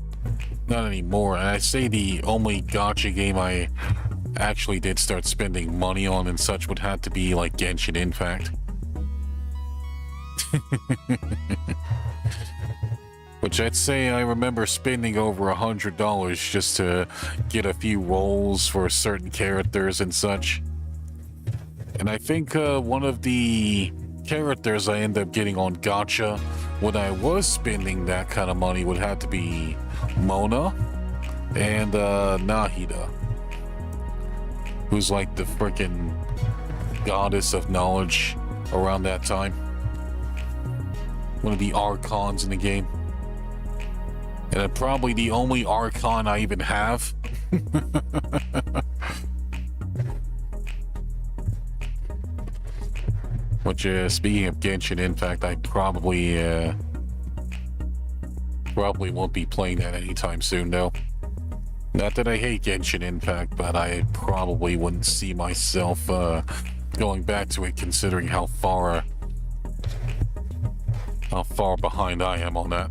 anymore. I say the only gacha game I actually did start spending money on and such would have to be like Genshin Impact. Which I'd say I remember spending over $100 just to get a few rolls for certain characters and such. And I think one of the characters I end up getting on gacha when I was spending that kind of money would have to be Mona and Nahida, who's like the freaking goddess of knowledge around that time. One of the archons in the game. And probably the only archon I even have. Which, speaking of Genshin Impact, I probably won't be playing that anytime soon, though. Not that I hate Genshin Impact, but I probably wouldn't see myself going back to it, considering how far behind I am on that.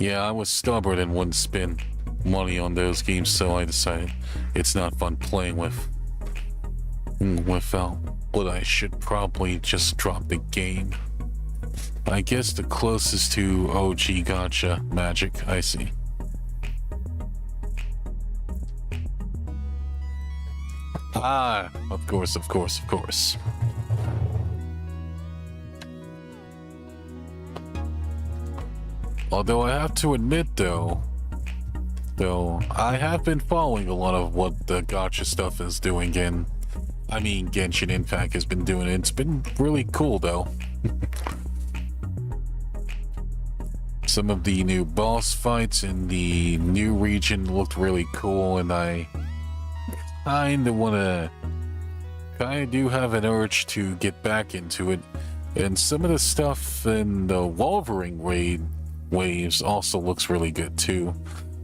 Yeah, I was stubborn and wouldn't spend money on those games, so I decided it's not fun playing without. But I should probably just drop the game. I guess the closest to OG gacha magic, I see. Ah, of course. Although I have to admit, though, I have been following a lot of what the gacha stuff is doing, and I mean Genshin Impact has been doing it. It's been really cool, though. Some of the new boss fights in the new region looked really cool, and I kinda do have an urge to get back into it. And some of the stuff in the Wolverine waves also looks really good too,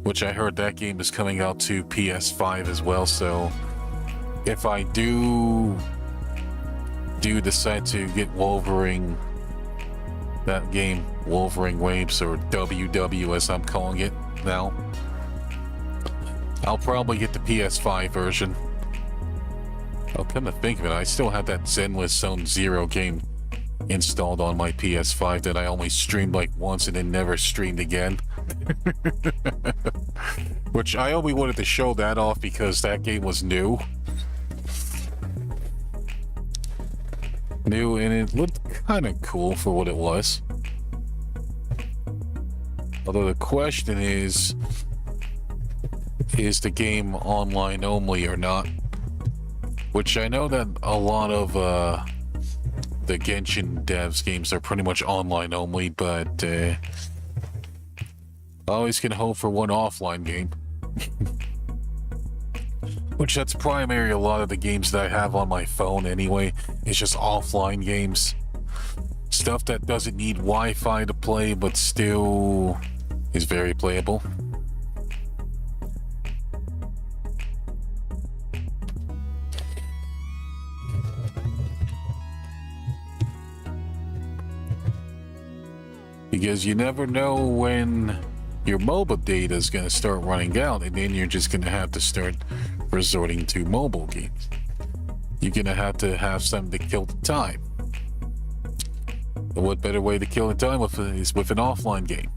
which I heard that game is coming out to PS5 as well. So if I do decide to get Wolverine, that game, Wolverine Waves, or WW as I'm calling it now, I'll probably get the PS5 version. Oh, come to think of it, I still have that Zenless Zone Zero game installed on my PS5 that I only streamed like once and then never streamed again. Which I only wanted to show that off because that game was new. New, and it looked kind of cool for what it was. Although the question is the game online only or not? Which I know that a lot of the Genshin devs games are pretty much online only, but I always can hope for one offline game. Which that's primarily a lot of the games that I have on my phone anyway. It's just offline games. Stuff that doesn't need Wi-Fi to play, but still is very playable. Because you never know when your mobile data is going to start running out, and then you're just going to have to start resorting to mobile games. You're going to have something to kill the time. But what better way to kill the time is with an offline game?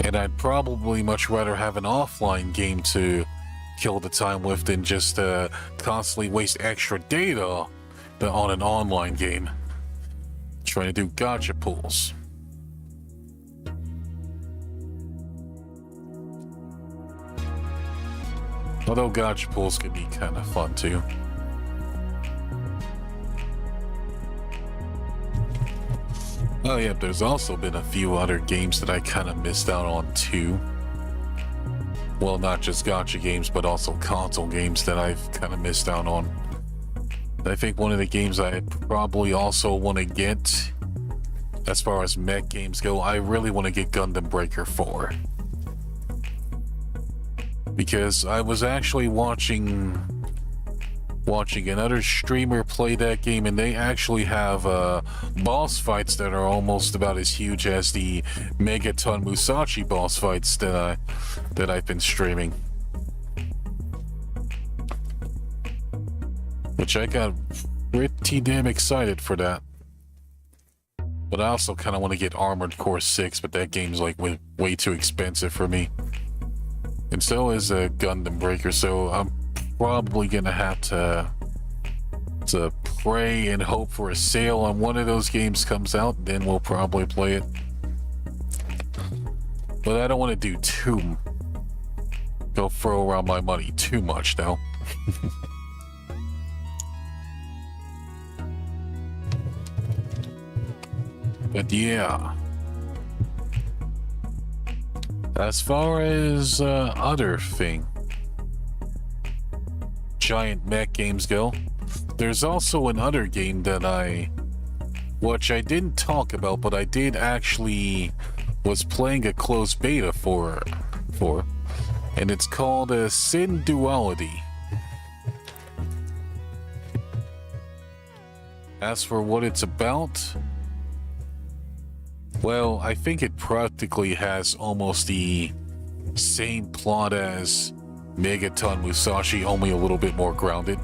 And I'd probably much rather have an offline game to kill the time with than just constantly waste extra data on an online game trying to do gacha pulls. Although gacha pulls can be kind of fun too. Oh yeah, there's also been a few other games that I kind of missed out on too. Well, not just gacha games, but also console games that I've kind of missed out on. I think one of the games I probably also want to get, as far as mech games go, I really want to get Gundam Breaker 4. Because I was actually watching another streamer play that game, and they actually have boss fights that are almost about as huge as the Megaton Musashi boss fights that I've been streaming. Which I got pretty damn excited for that. But I also kind of want to get Armored Core 6, but that game's like way too expensive for me. And so is Gundam Breaker, so I'm probably gonna have to pray and hope for a sale on one of those games comes out, then we'll probably play it. But I don't want to go throw around my money too much though. But yeah, as far as other giant mech games go, there's also another game that which I didn't talk about, but I did actually was playing a closed beta for, and it's called Sin Duality. As for what it's about, well, I think it practically has almost the same plot as Megaton Musashi, only a little bit more grounded.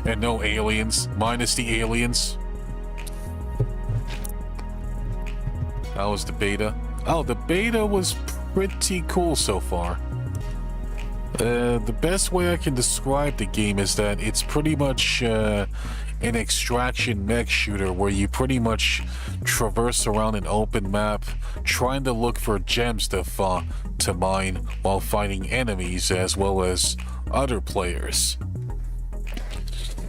And no aliens, minus the aliens. How was the beta? Oh, the beta was pretty cool so far. The best way I can describe the game is that it's pretty much an extraction mech shooter where you pretty much traverse around an open map trying to look for gems to mine while fighting enemies as well as other players.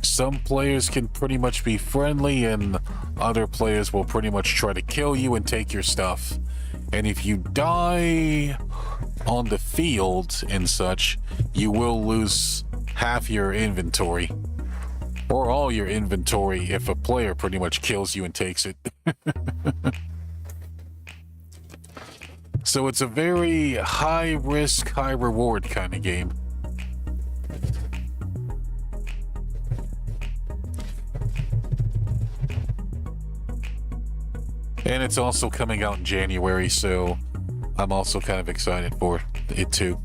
Some players can pretty much be friendly and other players will pretty much try to kill you and take your stuff. And if you die on the field and such, you will lose half your inventory. Or all your inventory if a player pretty much kills you and takes it. So it's a very high risk, high reward kind of game. And it's also coming out in January, so I'm also kind of excited for it too.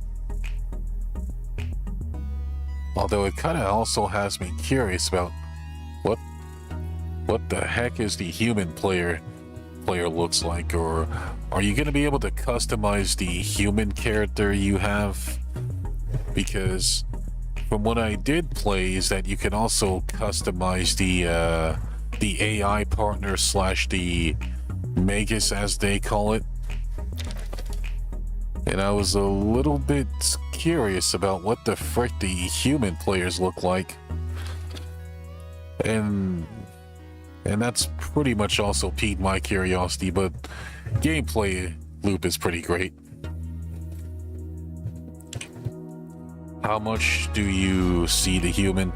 Although it kind of also has me curious about what the heck is the human player looks like, or are you going to be able to customize the human character you have? Because from what I did play is that you can also customize the AI partner / the Magus as they call it. And I was a little bit curious about what the frick the human players look like. And that's pretty much also piqued my curiosity, but gameplay loop is pretty great. How much do you see the human?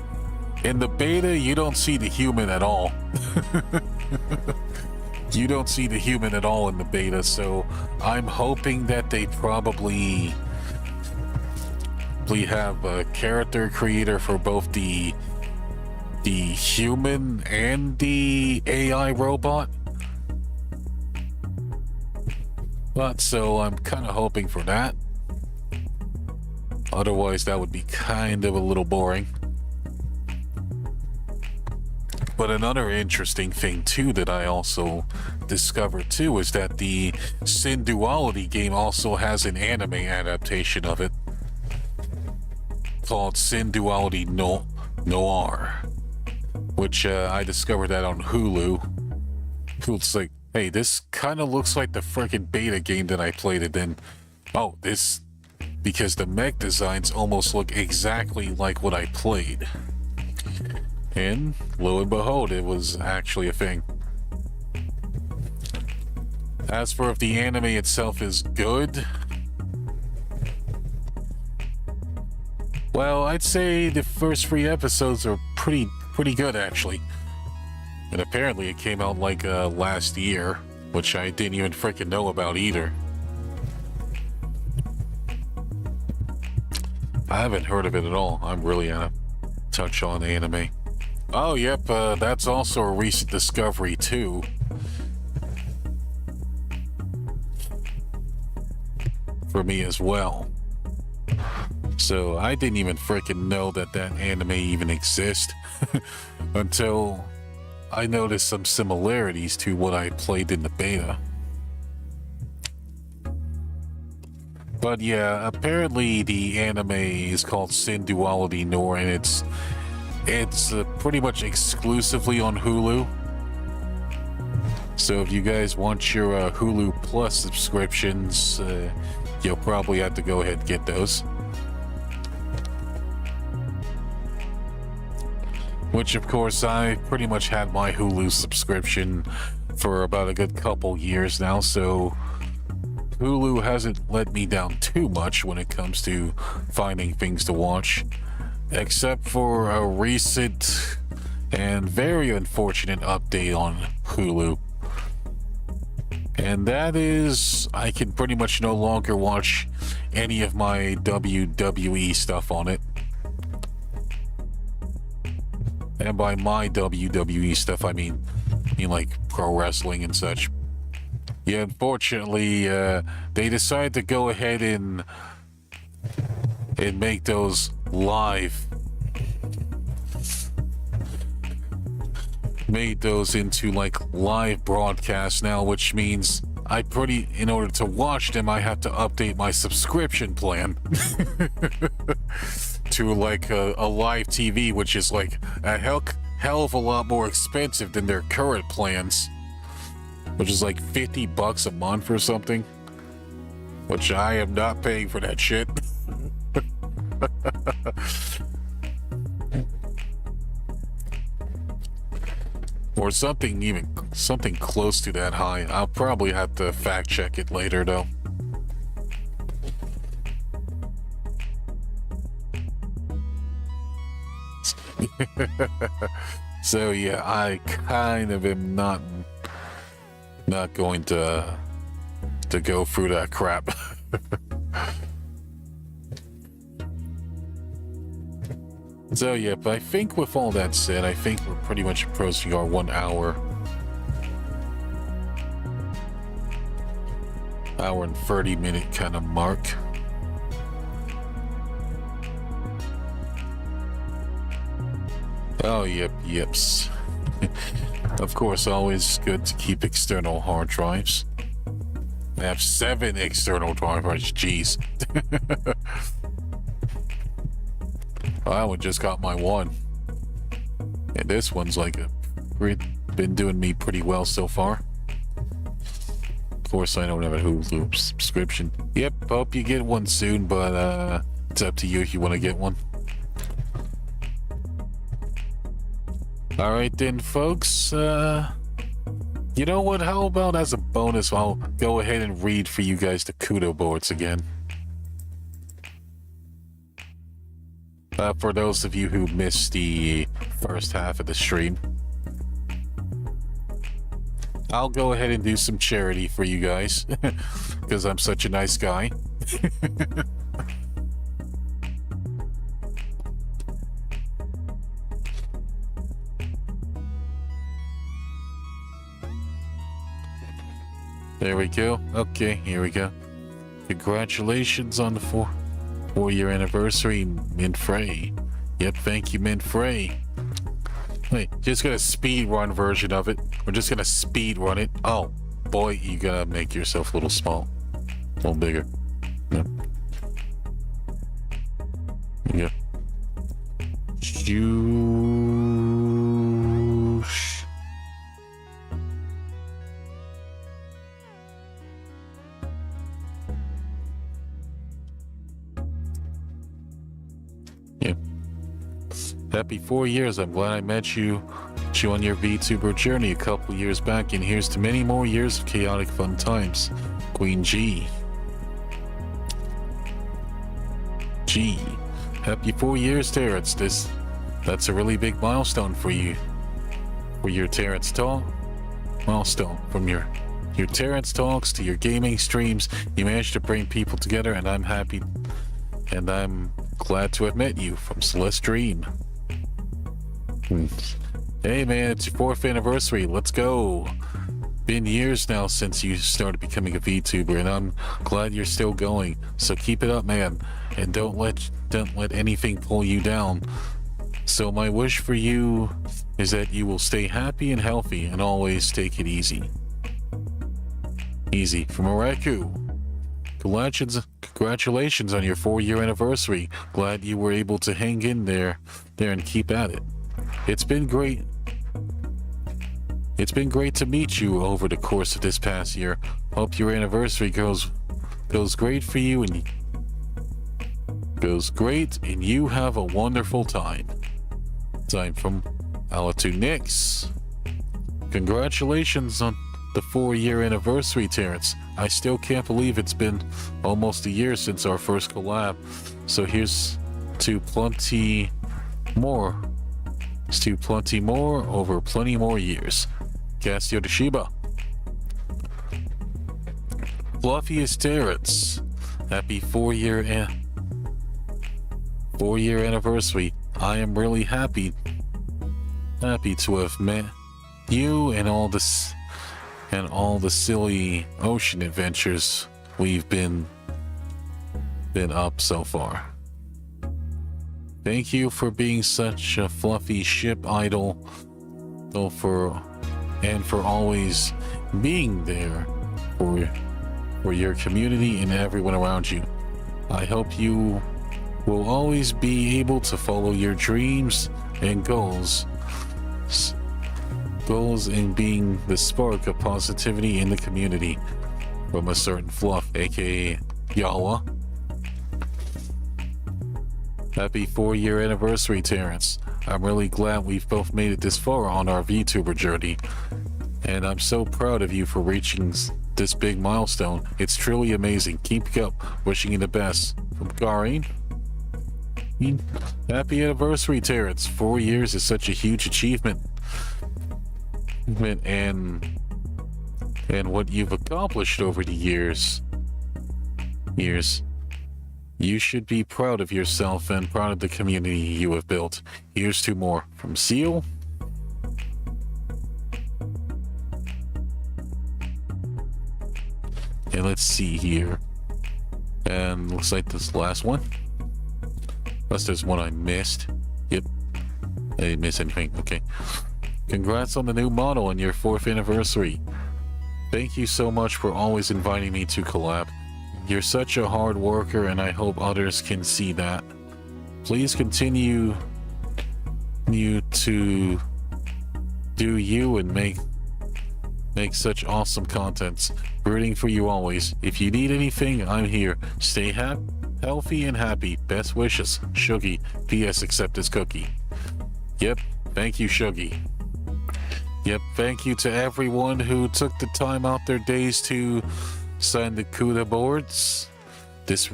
In the beta, you don't see the human at all. You don't see the human at all in the beta, so I'm hoping that they probably have a character creator for both the human and the AI robot. But so I'm kind of hoping for that. Otherwise, that would be kind of a little boring. But another interesting thing too that I also discovered too is that the Sin Duality game also has an anime adaptation of it called Sin Duality Noir, which I discovered that on Hulu. It's like, hey, this kind of looks like the freaking beta game that I played, and then, oh, this, because the mech designs almost look exactly like what I played. And lo and behold, it was actually a thing. As for if the anime itself is good, well, I'd say the first 3 episodes are pretty good, actually. And apparently it came out like last year, which I didn't even freaking know about either. I haven't heard of it at all. I'm really out of touch on anime. Oh, yep, that's also a recent discovery, too. For me as well. So I didn't even freaking know that anime even exists until I noticed some similarities to what I played in the beta. But yeah, apparently the anime is called Sin Duality Noir, and it's pretty much exclusively on Hulu. So if you guys want your Hulu Plus subscriptions, you'll probably have to go ahead and get those. Which, of course, I pretty much had my Hulu subscription for about a good couple years now, so Hulu hasn't let me down too much when it comes to finding things to watch, except for a recent and very unfortunate update on Hulu. And that is, I can pretty much no longer watch any of my WWE stuff on it. And by my WWE stuff, I mean like pro wrestling and such. Yeah, unfortunately, they decided to go ahead and make those live. Made those into like live broadcasts now, which means in order to watch them, I have to update my subscription plan to like a live TV, which is like a hell of a lot more expensive than their current plans, which is like $50 a month or something, which I am not paying for that shit. Or something close to that high. I'll probably have to fact check it later though. So yeah, I kind of am not going to go through that crap. So yeah, but I think with all that said, I think we're pretty much approaching our 1 hour and 30-minute kind of mark. Oh, yeps. Of course, always good to keep external hard drives. I have 7 external hard drives, jeez. I just got my 1. And this one's like been doing me pretty well so far. Of course, I don't have a Hulu subscription. Yep, hope you get one soon, but it's up to you if you want to get one. Alright then, folks. You know what? How about as a bonus, I'll go ahead and read for you guys the kudo boards again. For those of you who missed the first half of the stream, I'll go ahead and do some charity for you guys because I'm such a nice guy. There we go. Okay, here we go. Congratulations on the 4-year anniversary, Min Frey. Yep, thank you, Min Frey. Wait, just gonna speed run version of it. We're just gonna speed run it. Oh, boy, you gotta make yourself a little small. A little bigger. Yeah. Yeah. Shoosh. Yeah. Happy 4 years. I'm glad I met you on your VTuber journey a couple years back, and here's to many more years of chaotic fun times. Queen G. G. Happy 4 years, Terence. That's a really big milestone for you. For your Terence talk. Milestone. From your Terence talks to your gaming streams, you managed to bring people together, and I'm happy. And I'm glad to have met you from Celeste Dream. Hey man, it's your 4th anniversary. Let's go. Been years now since you started becoming a VTuber, and I'm glad you're still going. So keep it up, man, and don't let anything pull you down. So my wish for you is that you will stay happy and healthy, and always take it easy. Easy from Araku. Congratulations on your 4-year anniversary. Glad you were able to hang in there and keep at it. It's been great to meet you over the course of this past year. Hope your anniversary goes great for you and you have a wonderful time. Time from Alatu Nix. Congratulations on the 4-year anniversary, Terence. I still can't believe it's been almost a year since our first collab. So here's to plenty more. It's to plenty more over plenty more years. Casio Toshiba. Fluffiest Terence. Happy 4-year anniversary. I am really happy to have met you and all the silly ocean adventures we've been up so far. Thank you for being such a fluffy ship idol, for always being there for your community and everyone around you. I hope you will always be able to follow your dreams and goals in being the spark of positivity in the community. From a certain Fluff, aka Yawa. Happy 4-year anniversary, Terence. I'm really glad we've both made it this far on our VTuber journey. And I'm so proud of you for reaching this big milestone. It's truly amazing. Keep it up. Wishing you the best. From Karin. Happy anniversary, Terence. 4 years is such a huge achievement. And what you've accomplished over the years. You should be proud of yourself and proud of the community you have built. Here's 2 more. From Seal. And let's see here. And looks like this last one. Unless there's one I missed. Yep. I didn't miss anything. Okay. Congrats on the new model and your 4th anniversary. Thank you so much for always inviting me to collab. You're such a hard worker, and I hope others can see that. Please continue to do you and make such awesome contents. Rooting for you always. If you need anything, I'm here. Stay healthy and happy. Best wishes, Shuggy. P.S. Accept this cookie. Yep. Thank you, Shuggy. Yep. Thank you to everyone who took the time out their days to sign the CUDA boards. It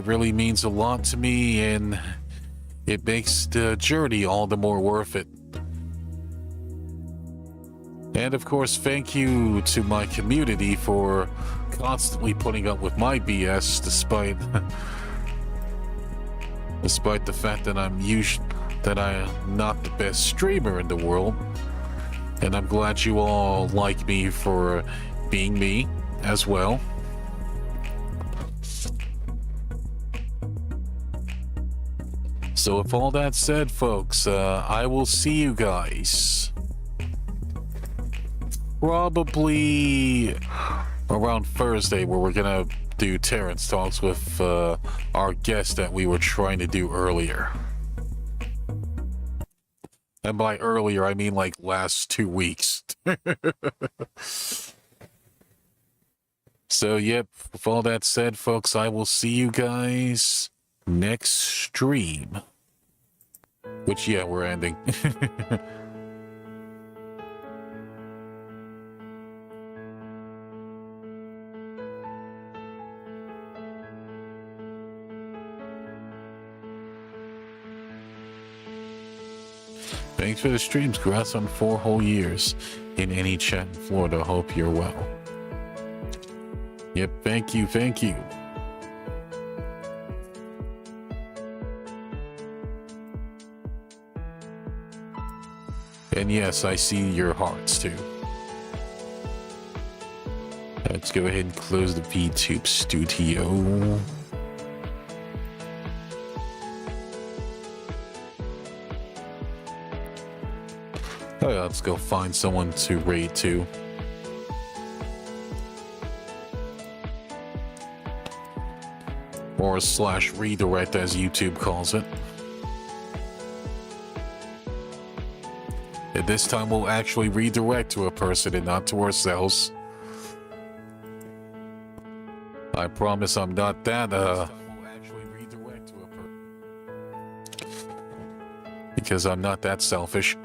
really means a lot to me, and it makes the journey all the more worth it. And of course, thank you to my community for constantly putting up with my BS despite the fact that I'm not the best streamer in the world. And I'm glad you all like me for being me as well. So with all that said, folks, I will see you guys probably around Thursday, where we're gonna do Terence talks with our guest that we were trying to do earlier. And by earlier, I mean like last 2 weeks. So, yep, with all that said, folks, I will see you guys next stream. Which, yeah, we're ending. Thanks for the streams. Congrats on 4 whole years in any chat in Florida. Hope you're well. Yep, thank you, thank you. And yes, I see your hearts too. Let's go ahead and close the VTube studio. Oh yeah, let's go find someone to raid to. Or slash redirect, as YouTube calls it. And this time we'll actually redirect to a person and not to ourselves. I promise I'm not that, because I'm not that selfish.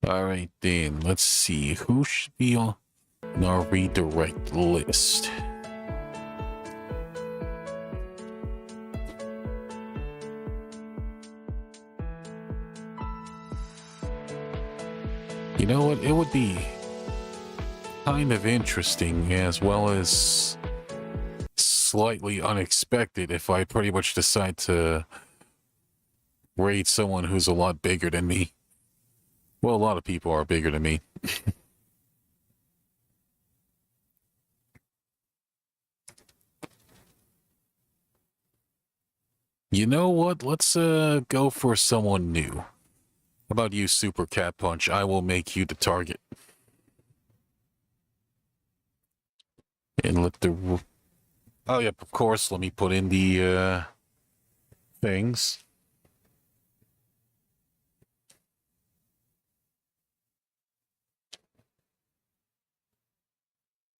Alright then, let's see who should be on our redirect list. You know what? It would be kind of interesting, as well as slightly unexpected, if I pretty much decide to raid someone who's a lot bigger than me. Well, a lot of people are bigger than me. You know what? Let's go for someone new. How about you, Super Cat Punch? I will make you the target. And let the... Oh, yep, of course. Let me put in the things.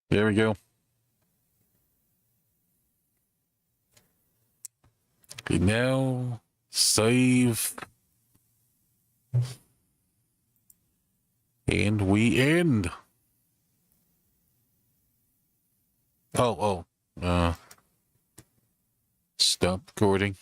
There we go. Okay, now save. And we end. Stop recording.